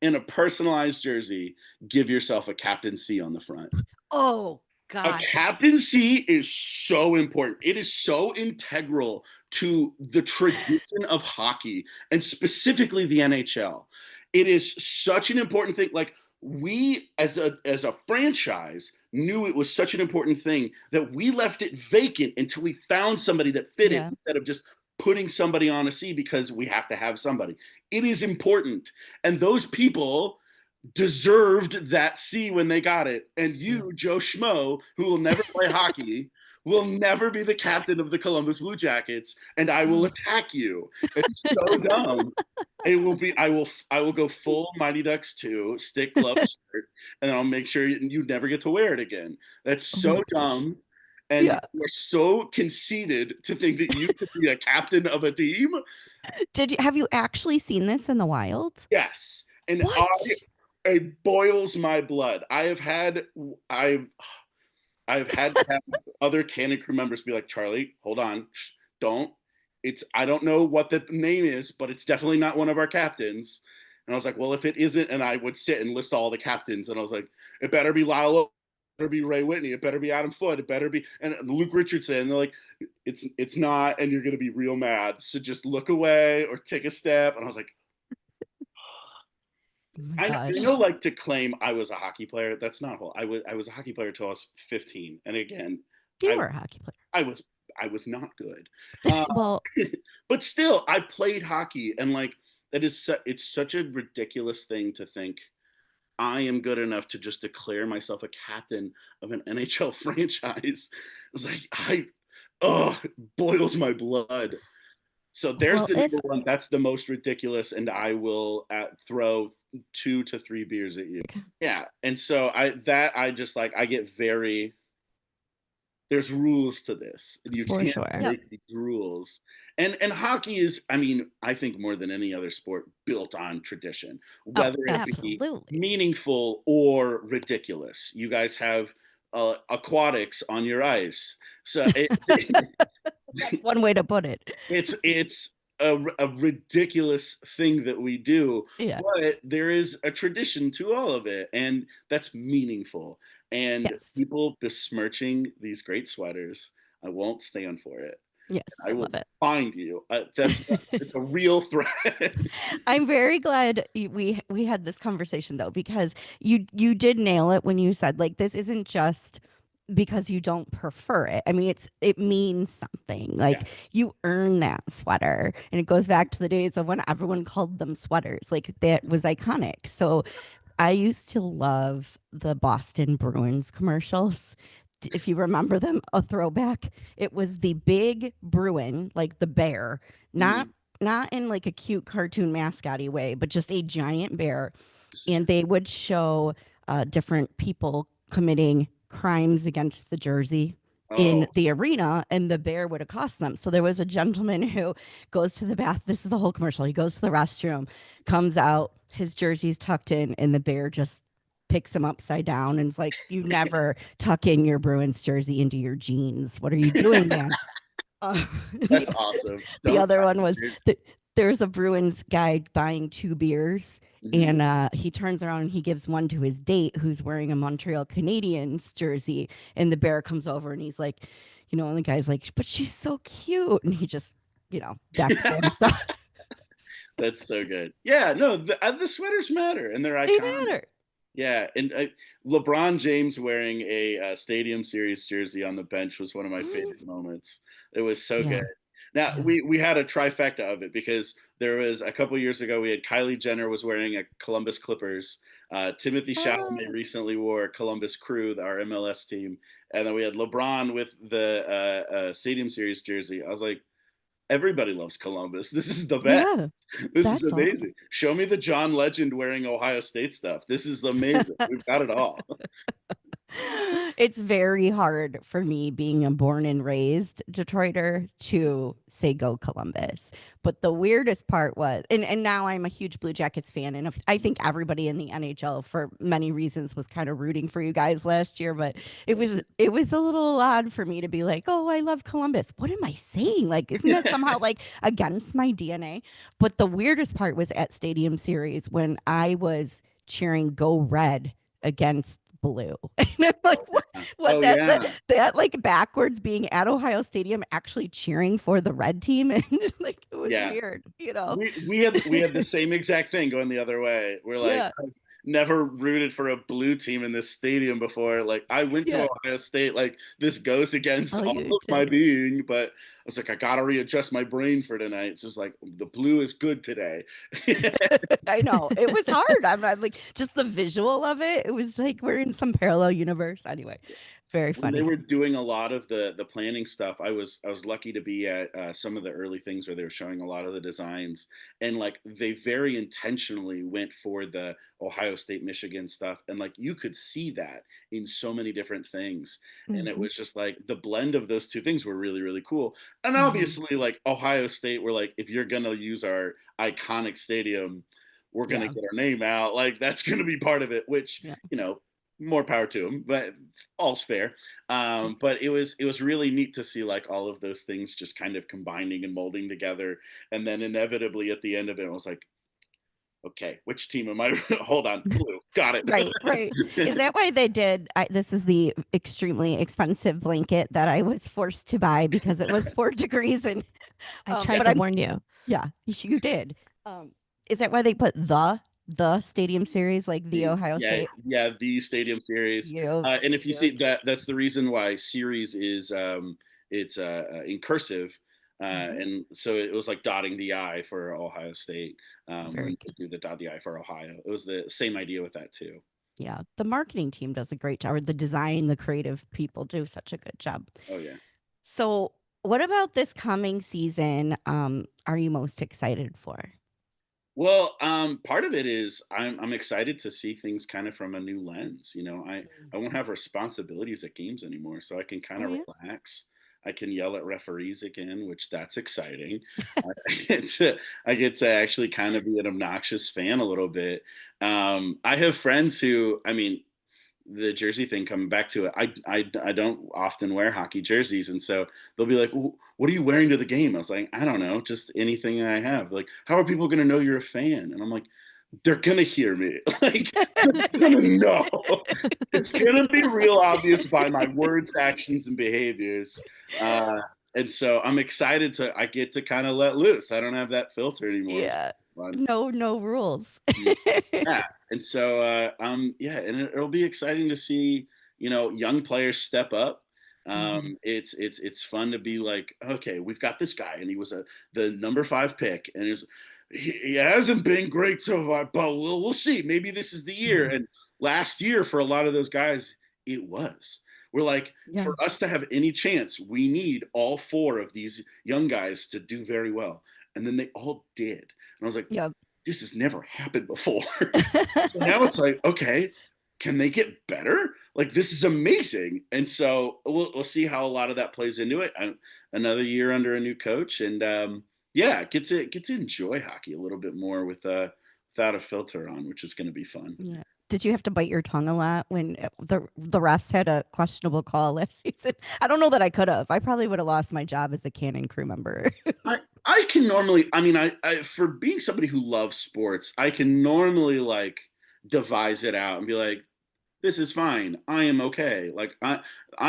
in a personalized jersey, give yourself a captaincy on the front. oh A gosh. captaincy is so important. It is so integral to the tradition of hockey and specifically the NHL. It is such an important thing. Like we as a franchise knew it was such an important thing that we left it vacant until we found somebody that fit it Yeah. instead of just putting somebody on a C because we have to have somebody. It is important. And those people deserved that C when they got it. And Yeah. you, Joe Schmo, who will never play hockey, will never be the captain of the Columbus Blue Jackets, and I will Oh. attack you. It's so dumb. It will be. I will go full Mighty Ducks 2 stick glove shirt, and I'll make sure you never get to wear it again. That's Oh my so gosh. dumb. And Yeah. you are so conceited to think that you could be a captain of a team. Did you have you actually seen this in the wild? Yes, and What? it boils my blood. I've I've had to have other Canon crew members be like, Charlie, hold on, shh, don't. It's I don't know what the name is, but it's definitely not one of our captains. And I was like, well, if it isn't, and I would sit and list all the captains, and I was like, it better be Lyle, it better be Ray Whitney, it better be Adam Foote, it better be and Luke Richardson. And they're like, it's not, and you're gonna be real mad. So just look away or take a step. And I was like, Oh my I know, gosh. like to claim I was a hockey player. That's not whole. I was a hockey player until I was 15, and again, You I were a hockey player. I was I was not good, uh, Well, but still, I played hockey, and like it's such a ridiculous thing to think I am good enough to just declare myself a captain of an NHL franchise. It's like it boils my blood. So there's well, the if number one. That's the most ridiculous, and I will throw 2 to 3 beers at you. Yeah, and so I just like I get very. There's rules to this. You for can't sure. Yep. break these rules. And hockey is, I mean, I think more than any other sport, built on tradition, Oh, whether it be absolutely. Absolutely. meaningful or ridiculous. You guys have aquatics on your ice, so That's one way to put it. it's a ridiculous thing that we do, Yeah. but there is a tradition to all of it, and that's meaningful. And Yes. people besmirching these great sweaters, I won't stand for it. Yes. I will Love it. find you. That's it's a real threat. I'm very glad we had this conversation though, because you did nail it when you said like this isn't just because you don't prefer it. I mean, it means something. Yeah, Like you earn that sweater, and it goes back to the days of when everyone called them sweaters. Like that was iconic. So I used to love the Boston Bruins commercials. If you remember them, a throwback. It was the big Bruin, like the bear, not mhm. not in like a cute cartoon mascotty way, but just a giant bear. And they would show different people committing crimes against the jersey. in Oh, the arena, and the bear would accost them. So there was a gentleman who goes to the bath. This is a whole commercial. He goes to the restroom, comes out, his jersey's tucked in, and the bear just picks him upside down and is like, "You never tuck in your Bruins jersey into your jeans. What are you doing, man?" Uh, that's awesome. the Don't other tuck one in was your. there's a Bruins guy buying two beers, Mhm. and he turns around and he gives one to his date who's wearing a Montreal Canadiens jersey, and the bear comes over and he's like, and the guy's like, "But she's so cute," and he just, decks him. So That's so good. Yeah, no, the sweaters matter and they're they iconic. matter. Yeah, and LeBron James wearing a Stadium Series jersey on the bench was one of my favorite moments. It was so good. Yeah, Now yeah. we had a trifecta of it because there was a couple years ago we had Kylie Jenner was wearing a Columbus Clippers. Timothy Chalamet Oh, recently wore Columbus Crew, our MLS team, and then we had LeBron with the Stadium Series jersey. I was like, everybody loves Columbus. This is the best. yeah. This is That's awesome. amazing. Show me the John Legend wearing Ohio State stuff. This is amazing. We've got it all. It's very hard for me being a born and raised Detroiter to say go Columbus. But the weirdest part was, and now I'm a huge Blue Jackets fan, and I think everybody in the NHL for many reasons was kind of rooting for you guys last year. But it was a little odd for me to be like, oh, I love Columbus. What am I saying? Like, isn't that somehow like against my DNA? But the weirdest part was at Stadium Series when I was cheering Go Red against blue. And I'm like, Oh what, yeah. what Oh that, that yeah. that like backwards being at Ohio Stadium actually cheering for the red team. And like it was Yeah. weird. We had the same exact thing going the other way. We're like, Yeah. I've never rooted for a blue team in this stadium before. Like I went to Yeah. Ohio State. Like this goes against Oh, all you of my did. being, but I was like, I gotta readjust my brain for tonight. It's just like the blue is good today. I know. It was hard. I'm like just the visual of it. It was like we're in some parallel universe. Anyway, very When they funny. were doing a lot of the planning stuff, I was lucky to be at some of the early things where they were showing a lot of the designs, and like they very intentionally went for the Ohio State Michigan stuff, and like you could see that in so many different things, and it Mhm. was just like the blend of those two things were really really cool. And Hmm. obviously, like Ohio State, we're like, if you're gonna use our iconic stadium, we're gonna Yeah. get our name out. Like that's gonna be part of it, which Yeah. more power to them, but all's fair. But it was really neat to see like all of those things just kind of combining and molding together, and then inevitably at the end of it, I was like, okay, which team am I? Hold on, blue, got Right, right. Is it. that why they did? This is the extremely expensive blanket that I was forced to buy because it was 4 degrees, and I tried Yeah, but to I'm warn you. yeah, you did. Um, is that why they put the Stadium Series like the Ohio yeah, State? yeah, the Stadium Series, Cute, and if you see cute. that, that's the reason why series is it's in cursive. Hmm. And so it was like dotting the I for Ohio State Very when good. they do the dot the I for Ohio. It was the same idea with that too. Yeah, the marketing team does a great job, or the design, the creative people do such a good job. Oh yeah. So, what about this coming season? Are you most excited for? Well, part of it is I'm excited to see things kind of from a new lens. I won't have responsibilities at games anymore, so I can kind Oh of yeah. relax. I can yell at referees again, which that's exciting. I I get to actually kind of be an obnoxious fan a little bit. I have friends who, I mean, the jersey thing coming back to it, I don't often wear hockey jerseys, and so they'll be like, "What are you wearing to the game?" I was like, "I don't know, just anything I have." Like, how are people going to know you're a fan? And I'm like, they're gonna hear me. Like, they're gonna know. It's gonna be real obvious by my words, actions, and behaviors. Uh, and so I'm excited to. I get to kind of let loose. I don't have that filter anymore, which is Yeah. fun. No rules. Yeah, and so yeah, and it'll be exciting to see young players step up. Hmm. It's fun to be like, okay, we've got this guy, and he was the number 5 pick, and he hasn't been great so far, but we'll see. Maybe this is the year. Hmm. And last year for a lot of those guys, it was. We're like, Yeah. for us to have any chance, we need all 4 of these young guys to do very well, and then they all did. And I was like, Yep. this has never happened before. So now it's like, okay, can they get better? Like this is amazing. And so we'll see how a lot of that plays into it. Another year under a new coach, and yeah, get to enjoy hockey a little bit more without a filter on, which is going to be fun. Yeah. Did you have to bite your tongue a lot when the refs had a questionable call last season? I don't know that I could have. I probably would have lost my job as a cannon crew member. I can normally, I mean, I for being somebody who loves sports, I can normally like devise it out and be like, this is fine. I am okay. Like I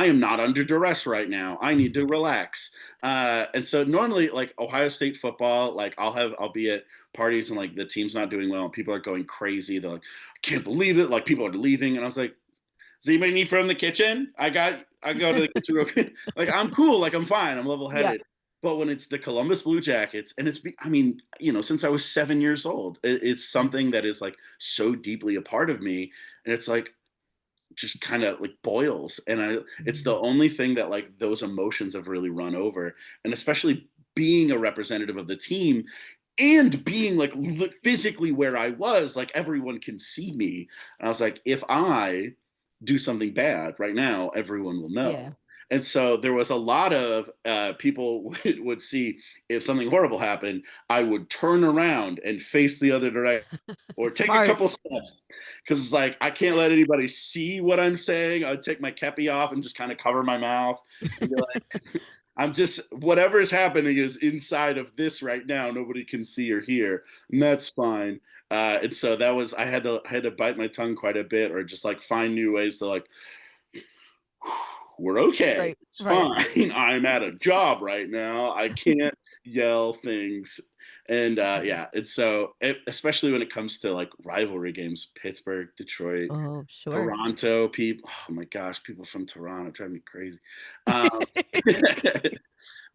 am not under duress right now. I need to relax. And so normally like Ohio State football, like I'll be at parties and like the team's not doing well and people are going crazy. They're like, I can't believe it. Like people are leaving. And I was like, does anybody need from the kitchen? I go to the kitchen real quick. Like I'm cool, like I'm fine, I'm level Yeah. headed. But when it's the Columbus Blue Jackets, and I mean, since I was 7 years old, it's something that is like so deeply a part of me, and it's like just kind of like boils, and it's the Mhm. only thing that like those emotions have really run over, and especially being a representative of the team and being like physically where I was, like everyone can see me. And I was like, if I do something bad right now, everyone will Yeah. know. And so there was a lot of people would see if something horrible happened, I would turn around and face the other direction or take a couple Smart. steps because it's like I can't let anybody see what I'm saying. I'd take my kepi off and just kind of cover my mouth and be like, I'm just whatever is happening is inside of this right now. Nobody can see or hear, and that's fine. And so that was I had to bite my tongue quite a bit, or just like find new ways to like we're okay. Right. It's Right. fine. I'm at a job right now. I can't yell things. And Mhm. yeah, and so especially when it comes to like rivalry games, Pittsburgh, Detroit, Oh, sure. Toronto, people. Oh my gosh, people from Toronto drive me crazy. Um,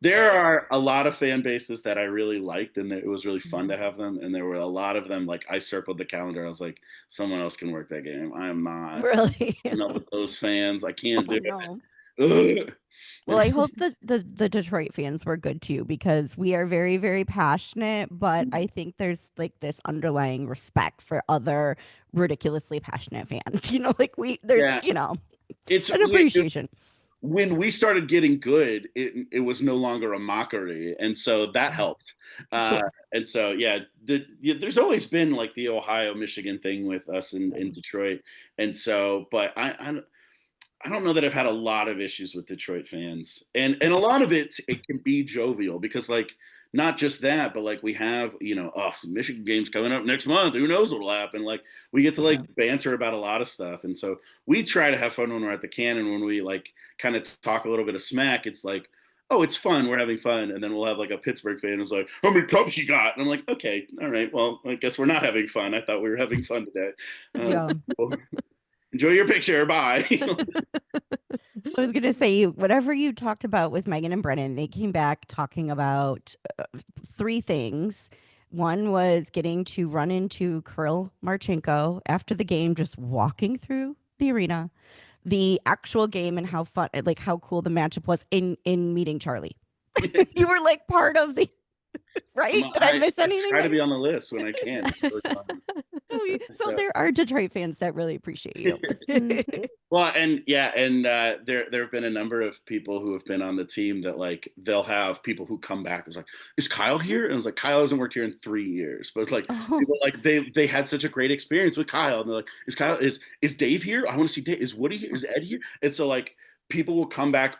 there are a lot of fan bases that I really liked, and it was really fun Mhm. to have them. And there were a lot of them. Like I circled the calendar. I was like, someone else can work that game. I am not Really? putting up with those fans. I can't Oh do no. it. Ugh. Well, I It's hope that the Detroit fans were good too, because we are very, very passionate, but I think there's like this underlying respect for other ridiculously passionate fans. Like there's, yeah. It's an appreciation. when we started getting good, it was no longer a mockery, and so that Right. helped. Uh, Sure. and so yeah, there's always been like the Ohio Michigan thing with us in Detroit, and so but I don't know that I've had a lot of issues with Detroit fans, and a Okay. lot of it can be jovial because like not just that, but like we have oh Michigan game's coming up next month. Who knows what'll happen? Like we get to like Yeah. banter about a lot of stuff, and so we try to have fun when we're at the Cannon. When we like kind of talk a little bit of smack, it's like. Oh, it's fun. We're having fun, and then we'll have like a Pittsburgh fan who's like, "How many cups you got?" And I'm like, "Okay, all right. Well, I guess we're not having fun. I thought we were having fun today. Uh, Yeah. well, enjoy your picture. Bye." I was gonna say, whatever you talked about with Megan and Brennan, they came back talking about three things. One was getting to run into Kirill Marchenko after the game, just walking through the arena, the actual game, and how fun, like how cool the matchup was in meeting Charlie. You were like part of the right. Did I miss I anything, try to Megan? be on the list when I can. It's really fun. So So, there are Detroit fans that really appreciate you. Mhm. well, and yeah, and there have been a number of people who have been on the team that like they'll have people who come back. It's like, is Kyle here? And it's like Kyle hasn't worked here in 3 years, but it's like Oh, people like they had such a great experience with Kyle, and they're like, is Dave here? I want to see Dave. Is Woody here? Is Ed here? And so like people will come back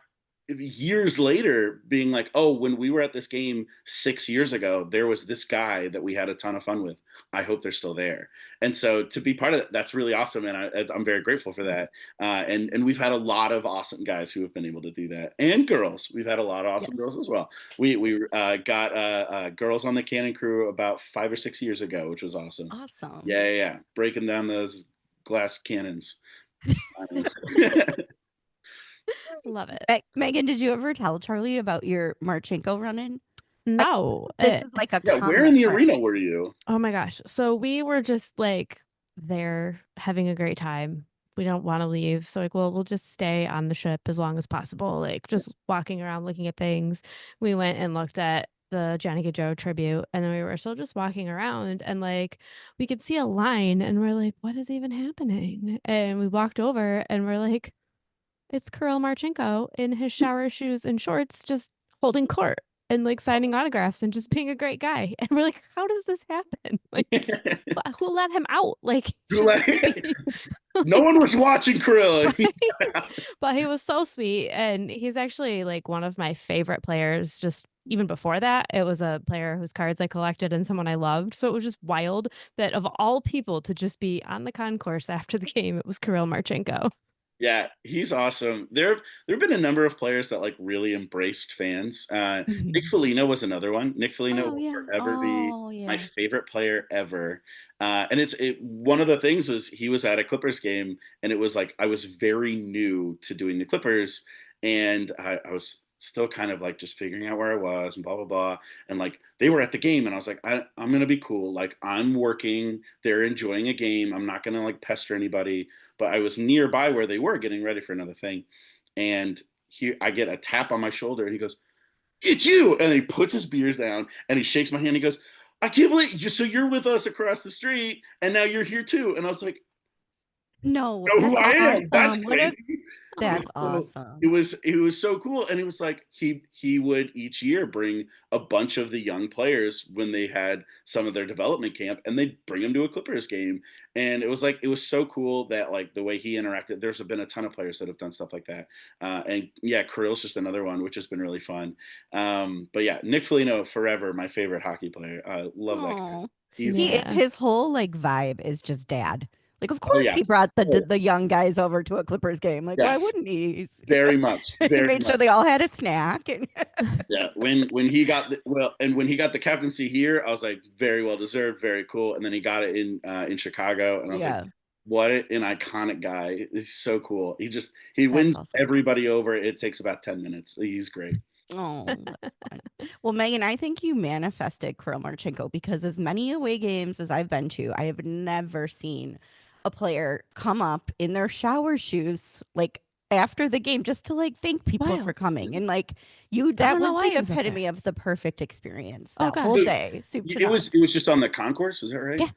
years later being like, oh, when we were at this game 6 years ago, there was this guy that we had a ton of fun with. I hope they're still there. And so to be part of that, that's really awesome. And I'm very grateful for that. And we've had a lot of awesome guys who have been able to do that, and girls. We've had a lot of yes. awesome girls as well. We got girls on the Cannon crew about 5 or 6 years ago, which was awesome. Awesome. Yeah. Breaking down those glass cannons. Love it. Megan, did you ever tell Charlie about your Marchenko run-in? I No, This is like a Yeah, where common in the occurrence. arena were you? oh my gosh. So we were just like there having a great time. We don't want to leave. So like, well, we'll just stay on the ship as long as possible. Like just walking around looking at things. We went and looked at the Johnny Gaudreau tribute, and then we were still just walking around, and, like, we could see a line, and we're like, "What is even happening?" And we walked over, and we're like, "It's Kirill Marchenko in his shower shoes and shorts just holding court and, like, signing autographs and just being a great guy." And we're like, "How does this happen?" Like, who let him out? Like, shouldn't he be No like one was watching Krill. right? But he was so sweet, and he's actually, like, one of my favorite players just even before that. It was a player whose cards I collected and someone I loved, so it was just wild that of all people to just be on the concourse after the game, it was Kirill Marchenko. Yeah, he's awesome. There've been a number of players that like really embraced fans. Nick Mhm. Foligno was another one. Nick Foligno Oh, will yeah. forever be Oh, my yeah. favorite player ever. And one of the things was he was at a Clippers game, and it was like I was very new to doing the Clippers, and I was still kind of like just figuring out where I was and blah blah blah. And like they were at the game, and I was like, I'm gonna be cool. Like I'm working, they're enjoying a game. I'm not gonna like pester anybody, but I was nearby where they were getting ready for another thing. And I get a tap on my shoulder, and he goes, "It's you!" And he puts his beers down, and he shakes my hand. He goes, "I can't believe you. So you're with us across the street, and now you're here too." And I was like, No, "Know who that's I am? That's awesome. crazy." That's So awesome. it was so cool, and it was like he would each year bring a bunch of the young players when they had some of their development camp, and they'd bring them to a Clippers game, and it was like it was so cool that like the way he interacted. There's been a ton of players that have done stuff like that, and yeah, Kirill's just another one, which has been really fun. But yeah, Nick Foligno forever my favorite hockey player. I love that guy. Oh, He's he the is Yeah. his whole, like, vibe is just dad. Like, of oh course yeah, he brought oh the young guys over to a Clippers game, like, why yes, wouldn't he? very much, He very made sure much. they all had a snack and Yeah, when he got when he got the captaincy here, I was like, very well deserved, very cool. And then he got it in Chicago, and I was like, yeah, what an iconic guy! He's so cool. He that's wins awesome. everybody over. It takes about 10 minutes. He's great. Oh, that's fun. Well, Megan, I think you manifested Kirill Marchenko because as many away games as I've been to, I have never seen a player come up in their shower shoes like after the game just to like thank people for Wild. coming. And like you I that don't know was why the I was up there. epitome of the perfect experience Oh that whole So, gosh. day, soup to it nuts. was just on the concourse. Is that right? Yeah.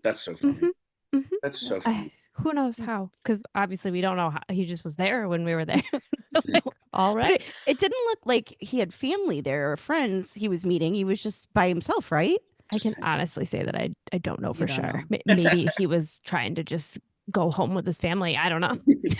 That's so funny. Mhm. Mhm. That's Yeah. so funny. Who knows Yeah. how? Because obviously we don't know how he just was there when we were there. No. Like, all But right. it didn't look like he had family there or friends he was meeting. He was just by himself, right? I Just can honestly say that I don't know You for don't sure. know. Maybe he was trying to just go home with his family. I don't know.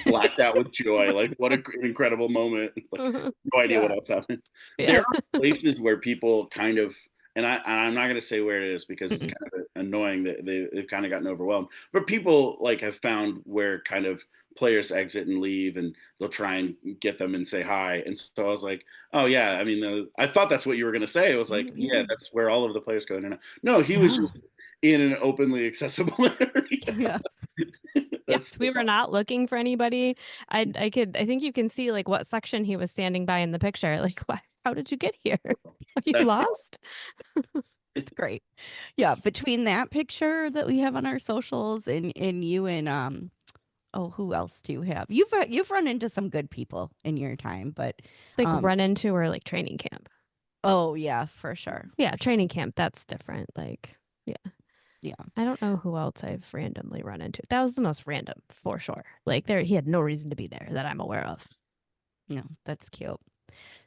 blacked out with joy. Like what an incredible moment. Like no idea what Yeah. else happened. There Yeah. are places where people kind of, and I'm not going to say where it is because it's Mm-mm. kind of annoying that they've kind of gotten overwhelmed. But people like have found where kind of players exit and leave, and they'll try and get them and say hi. And so I was like, oh yeah, I mean, I thought that's what you were going to say. I was like, yeah, Yeah. that's where all of the players go in and out. No, he was No. just in an openly accessible area. Yeah. That's Yes, we were not looking for anybody. I think you can see like what section he was standing by in the picture. Like, why, how did you get here? Are you that's lost? It's great. Yeah, between that picture that we have on our socials and you and oh, who else do you have? You've run into some good people in your time, but Like um run into or like training camp. oh yeah, for sure. Yeah, training camp, that's different. Like, yeah. Yeah. I don't know who else I've randomly run into. That was the most random for sure. Like there he had no reason to be there that I'm aware of. No, that's cute.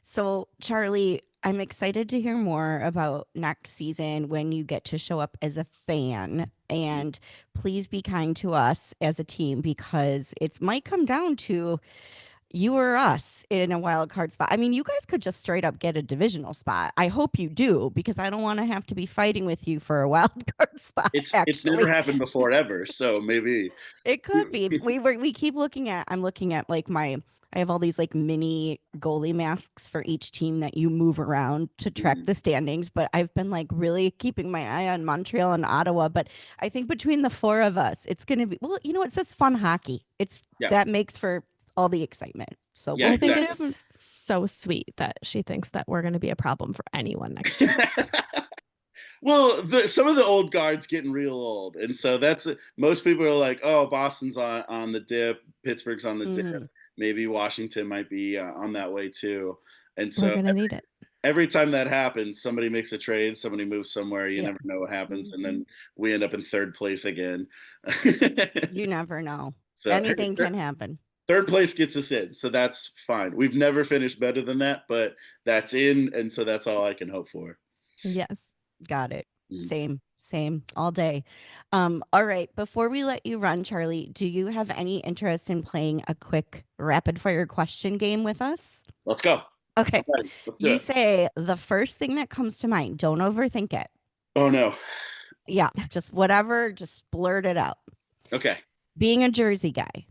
So, Charlie, I'm excited to hear more about next season when you get to show up as a fan. And please be kind to us as a team because it might come down to you or us in a wild card spot. I mean, you guys could just straight up get a divisional spot. I hope you do because I don't want to have to be fighting with you for a wild card spot, it's never actually. happened before ever, so maybe. It could be. We keep looking at I'm looking at like my I have all these like mini goalie masks for each team that you move around to track Mhm. the standings, but I've been like really keeping my eye on Montreal and Ottawa, but I think between the four of us, it's going to be well, you know, it's fun hockey. It's Yeah, that makes for all the excitement. So yeah, we'll I think figure it out. exactly. it's so sweet that she thinks that we're going to be a problem for anyone next year. Well, some of the old guards getting real old, and so that's most people are like, "Oh, Boston's on the dip, Pittsburgh's on the dip, Mhm. maybe Washington might be on that way too," and We're so going to need it. every time that happens, somebody makes a trade, somebody moves somewhere. You Yeah. never know what happens, and Mhm. then we end up in third place again. You never know. So hey, Anything can happen. third place gets us in, so that's fine. We've never finished better than that, but that's in, and so that's all I can hope for. Yes. Got it. Mm. Same all day. All right. Before we let you run, Charlie, do you have any interest in playing a quick rapid fire question game with us? Let's go. Okay. All right, let's do You it. say the first thing that comes to mind. Don't overthink it. Oh no. Yeah, just whatever, just blurt it out. Okay. Being a Jersey guy,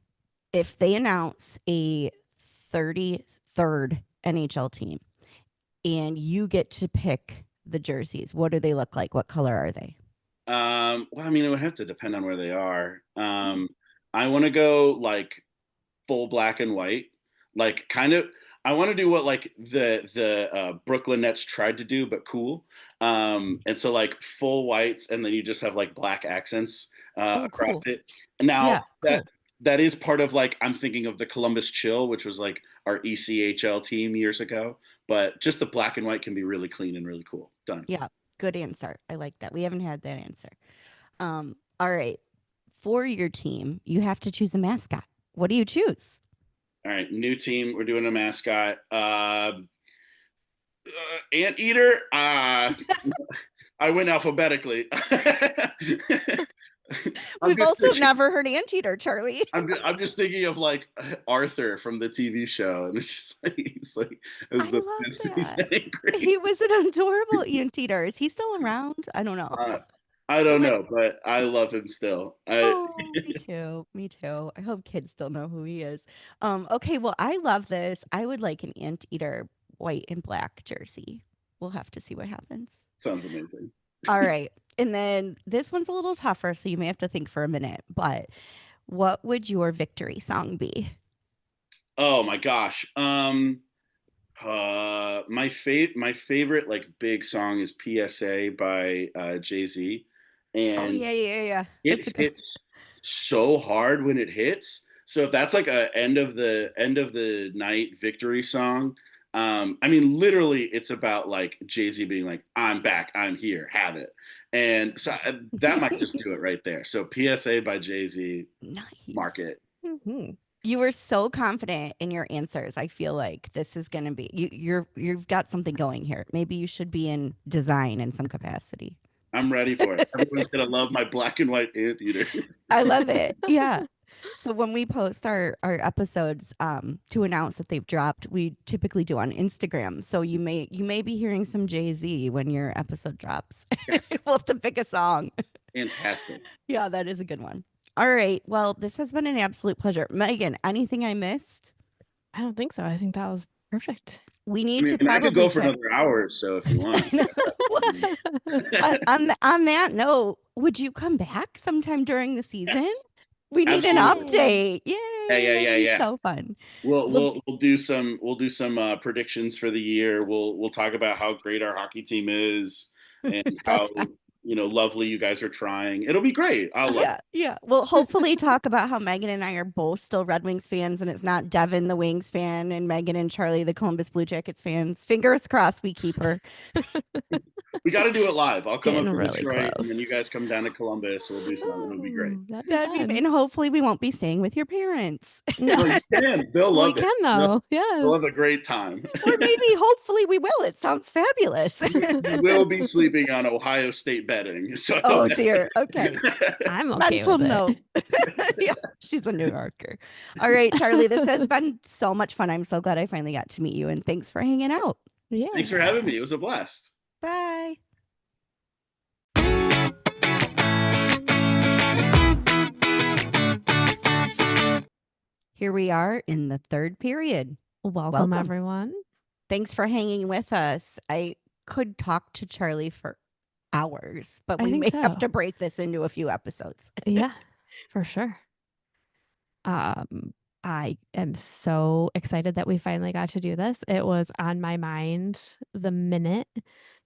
if they announce a 33rd NHL team and you get to pick the jerseys, what do they look like? What color are they? Well, I mean, it would have to depend on where they are. I want to go like full black and white, like kind of. I want to do what like the Brooklyn Nets tried to do, but cool. And so like full whites, and then you just have like black accents Oh, across cool. it. Yeah, Now cool. that is part of like I'm thinking of the Columbus Chill, which was like our ECHL team years ago. But just the black and white can be really clean and really cool. Done. Yeah, good answer. I like that. We haven't had that answer. All right. For your team, you have to choose a mascot. What do you choose? All right, new team. We're doing a mascot. Anteater. I went alphabetically. I'm We've just also thinking, never heard anteater, Charlie. I'm just thinking of like Arthur from the TV show, and it's just like he's like as I the love best and he's that. angry. He was an adorable anteater. Is he still around? I don't know. Uh, I don't know, but I love him still. I Oh, me too. Me too. I hope kids still know who he is. Okay, well, I love this. I would like an anteater white and black jersey. We'll have to see what happens. sounds amazing. All right. And then this one's a little tougher, so you may have to think for a minute. But what would your victory song be? Oh my gosh. My favorite like big song is PSA by Jay-Z, Oh, and yeah. That's a it good hits so hard when it hits. So if that's like a end of the night victory song, I mean literally it's about like Jay-Z being like, I'm back, I'm here, have it. And so that might just do it right there. So PSA by Jay-Z, nice. mark it. Mhm. You were so confident in your answers. I feel like this is going to be you've got something going here. Maybe you should be in design in some capacity. I'm ready for it. Everyone's gonna love my black and white anteater. I love it. Yeah. So when we post our episodes to announce that they've dropped, we typically do on Instagram. So you may be hearing some Jay-Z when your episode drops. Yes, We'll have to pick a song. fantastic. Yeah, that is a good one. All right. Well, this has been an absolute pleasure. Megan, anything I missed? I don't think so. I think that was perfect. We I need to mean, I could probably go for check. another hour or so if you want. I know. On that note, would you come back sometime during the season? Yes, We need an absolutely. update. Yay. Yeah. That'd be Yeah. so fun. We'll Well, we'll we'll do some predictions for the year. We'll talk about how great our hockey team is and how that's fine. lovely you guys are trying. It'll be great. I'll love it. Yeah. We'll hopefully talk about how Megan and I are both still Red Wings fans and it's not Devon the Wings fan and Megan and Charlie the Columbus Blue Jackets fans. Fingers crossed we keep her. We got to do it live. I'll come up Getting to really Detroit and then close. you guys come down to Columbus. We'll do something. It'll be great. Ooh, that'd be That'd be fun. and hopefully we won't be staying with your parents. No, you can. They'll We love it. can though. They'll have Yes. a great time. Or maybe hopefully we will. It sounds fabulous. You will be sleeping on Ohio State bedding. So Oh dear. Okay. I'm okay Mental with it. note. Yeah, she's a New Yorker. All right, Charlie, this has been so much fun. I'm so glad I finally got to meet you and thanks for hanging out. Yeah. Thanks for having me. It was a blast. Bye. Here we are in the third period. Welcome, everyone. Thanks for hanging with us. I could talk to Charlie for hours, but I we think may have so. to break this into a few episodes. Yeah, for sure. I am so excited that we finally got to do this. It was on my mind the minute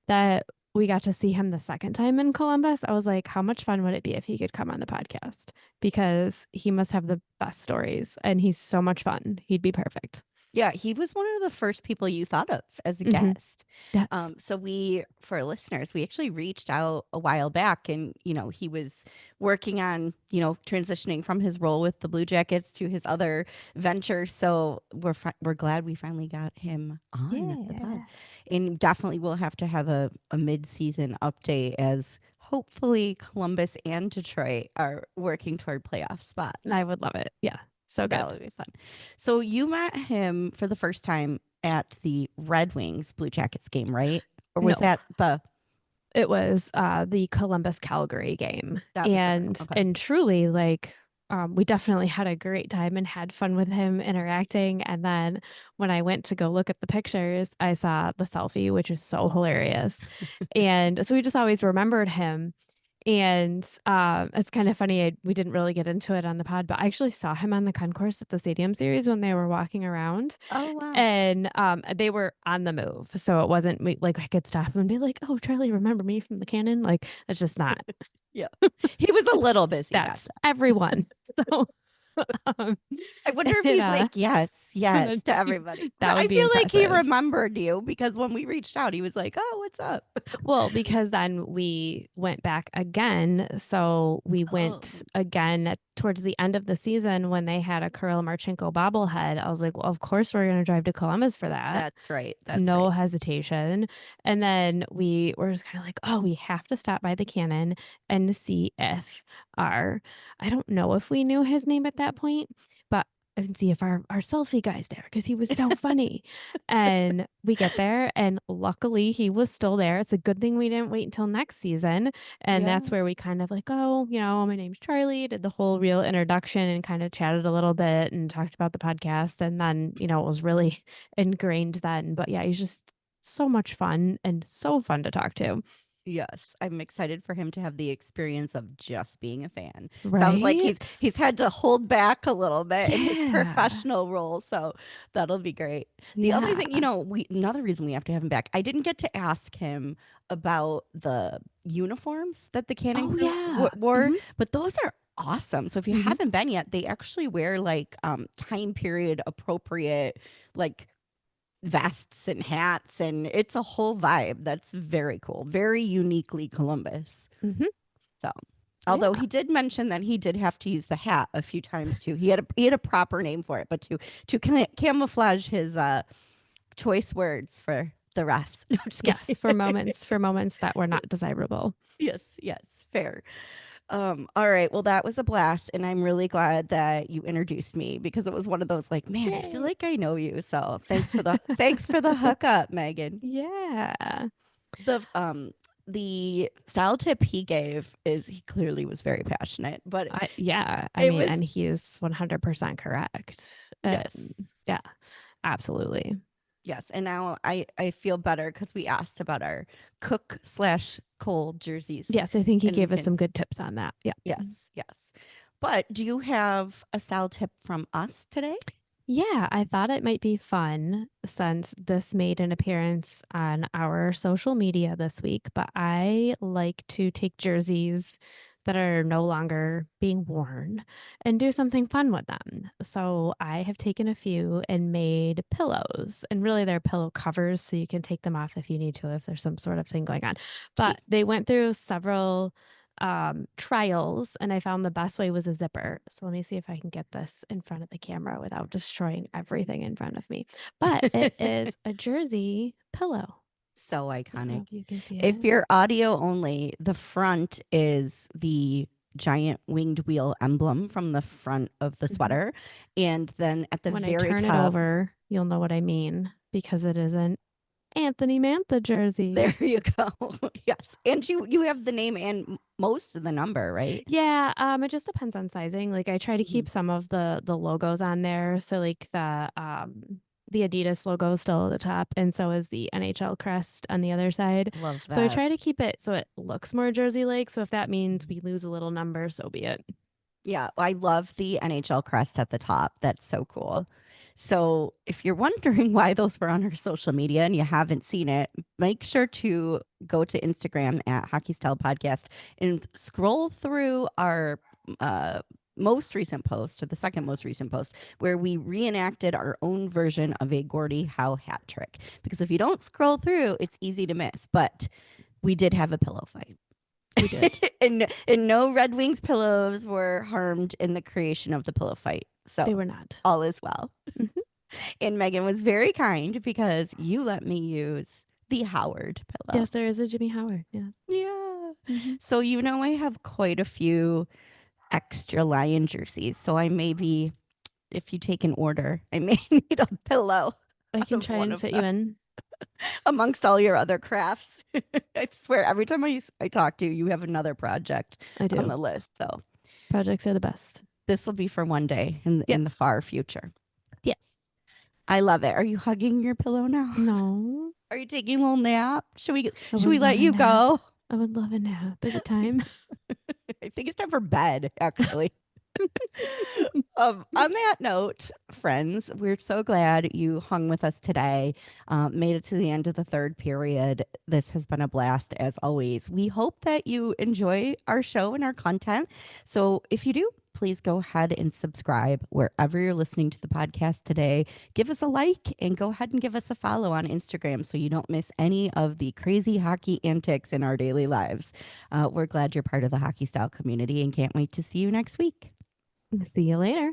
that we got to see him the second time in Columbus. I was like, how much fun would it be if he could come on the podcast? Because he must have the best stories and he's so much fun. He'd be perfect. Yeah, he was one of the first people you thought of as a Mhm. guest. Yes. So we, for our listeners, we actually reached out a while back, and he was working on transitioning from his role with the Blue Jackets to his other venture. So we're glad we finally got him on the pod, Yeah. and definitely we'll have to have a mid season update as hopefully Columbus and Detroit are working toward playoff I spots. would love it. Yeah. So That good. would be fun. So you met him for the first time at the Red Wings Blue Jackets game, right? Or was No, that the it was the Columbus Calgary game. that was different? And Okay. and truly like we definitely had a great time and had fun with him interacting. And then when I went to go look at the pictures, I saw the selfie, which is so hilarious. And so we just always remembered him. And it's kind of funny. We didn't really get into it on the pod, but I actually saw him on the concourse at the Stadium Series when they were walking around. Oh wow. And, they were on the move, so it wasn't me like, I could stop and be like, "Oh, Charlie, remember me from the Cannon?" Like, that's just not Yeah. He was a little busy back that's then. everyone. So, um, I wonder if it, he's like, yes, yes that'd to be everybody. But that I would be feel like he impressive. remembered you because when we reached out, he was like, oh, what's up? Well, because then we went back again. So we Oh, went again towards the end of the season when they had a Kirill Marchenko bobblehead. I was like, well, of course we're going to drive to Columbus for that. that's right. That's No right. hesitation. And then we were just kind of like, oh, we have to stop by the Cannon and see if I don't know if we knew his name at that point, but and see if our selfie guy's there because he was so funny. And we get there, and luckily he was still there. It's a good thing we didn't wait until next season. And that's Yeah. where we kind of like, oh, my name's Charlie, did the whole real introduction and kind of chatted a little bit and talked about the podcast. And then, it was really ingrained then. But yeah, he's just so much fun and so fun to talk to. Yes, I'm excited for him to have the experience of just being a fan. Sounds like he's Right? he's had to hold back a little bit in his Yeah. professional role, so that'll be great. The other Yeah. thing, we another reason we have to have him back. I didn't get to ask him about the uniforms that the Cannon Oh, crew yeah. wore, Hmm. but those are awesome. So if you Hmm. haven't been yet, they actually wear like time period appropriate like vests and hats, and it's a whole vibe. That's very cool. Very uniquely Columbus. Hmm. So, although Yeah. he did mention that he did have to use the hat a few times too. He had a proper name for it, but to camouflage his choice words for the refs. No, I'm just Yes. kidding. For moments that were not desirable. Yes, yes, fair. All right. Well, that was a blast, and I'm really glad that you introduced me because it was one of those like, man, I feel Yay. like I know you. So thanks for the hookup, Megan. Yeah. The style tip he gave is he clearly was very passionate, but Yeah. I it mean, was and he is 100% correct. yes. Yeah, absolutely. Yes, and now I feel better because we asked about our Cook slash Cole jerseys, Yes. I think he and we gave us can some good tips on that. Yeah. yes, yes. But do you have a style tip from us today? Yeah, I thought it might be fun since this made an appearance on our social media this week, but I like to take jerseys that are no longer being worn and do something fun with them. So I have taken a few and made pillows, and really they're pillow covers, so you can take them off if you need to, if there's some sort of thing going on. But Cute. they went through several trials, and I found the best way was a zipper. So let me see if I can get this in front of the camera without destroying everything in front of me. But it is a jersey pillow. So I don't know iconic. if you can see If it. you're audio only, the front is the giant winged wheel emblem from the front of the Mhm. sweater. And then at the When I very turn it top, over, you'll know what I mean because it is an Anthony Mantha jersey. there you go. Yes. And you have the name and most of the number, right? Yeah, it just depends on sizing. Like I try to Mhm. keep some of the logos on there. So like the Adidas logo is still at the top, and so is the NHL crest on the other side. Love So I that. try to keep it so it looks more jersey-like. So if that means we lose a little number, so be it. Yeah, I love the NHL crest at the top. That's so cool. So, if you're wondering why those were on our social media and you haven't seen it, make sure to go to Instagram at Hockey Style Podcast and scroll through our most recent post, or the second most recent post, where we reenacted our own version of a Gordie Howe hat trick. Because if you don't scroll through, it's easy to miss. But we did have a pillow fight. We did. and no Red Wings pillows were harmed in the creation of the pillow fight. So They were not. all is well. Mhm. And Megan was very kind because you let me use the Howard pillow. Yes, there is a Jimmy Howard. Yeah. Yeah. Mhm. So, I have quite a few extra Lion jerseys. So I may be, if you take an order, I may need a pillow I out can of try one and of fit you them in. amongst all your other crafts. I swear, every time I talk to you, you have another project I on do. the list. So Projects are the best. this will be for one day in the Yes. far future. Yes. I love it. Are you hugging your pillow now? No. Are you taking a little nap? Should we I should would we love let a you nap. go? I would love a nap. Is it time? I think it's time for bed, actually. On that note, friends, we're so glad you hung with us today. Made it to the end of the third period. This has been a blast as always. We hope that you enjoy our show and our content. So if you do, please go ahead and subscribe wherever you're listening to the podcast today. Give us a like and go ahead and give us a follow on Instagram so you don't miss any of the crazy hockey antics in our daily lives. We're glad you're part of the Hockey Style community and can't wait to see you next week. See you later.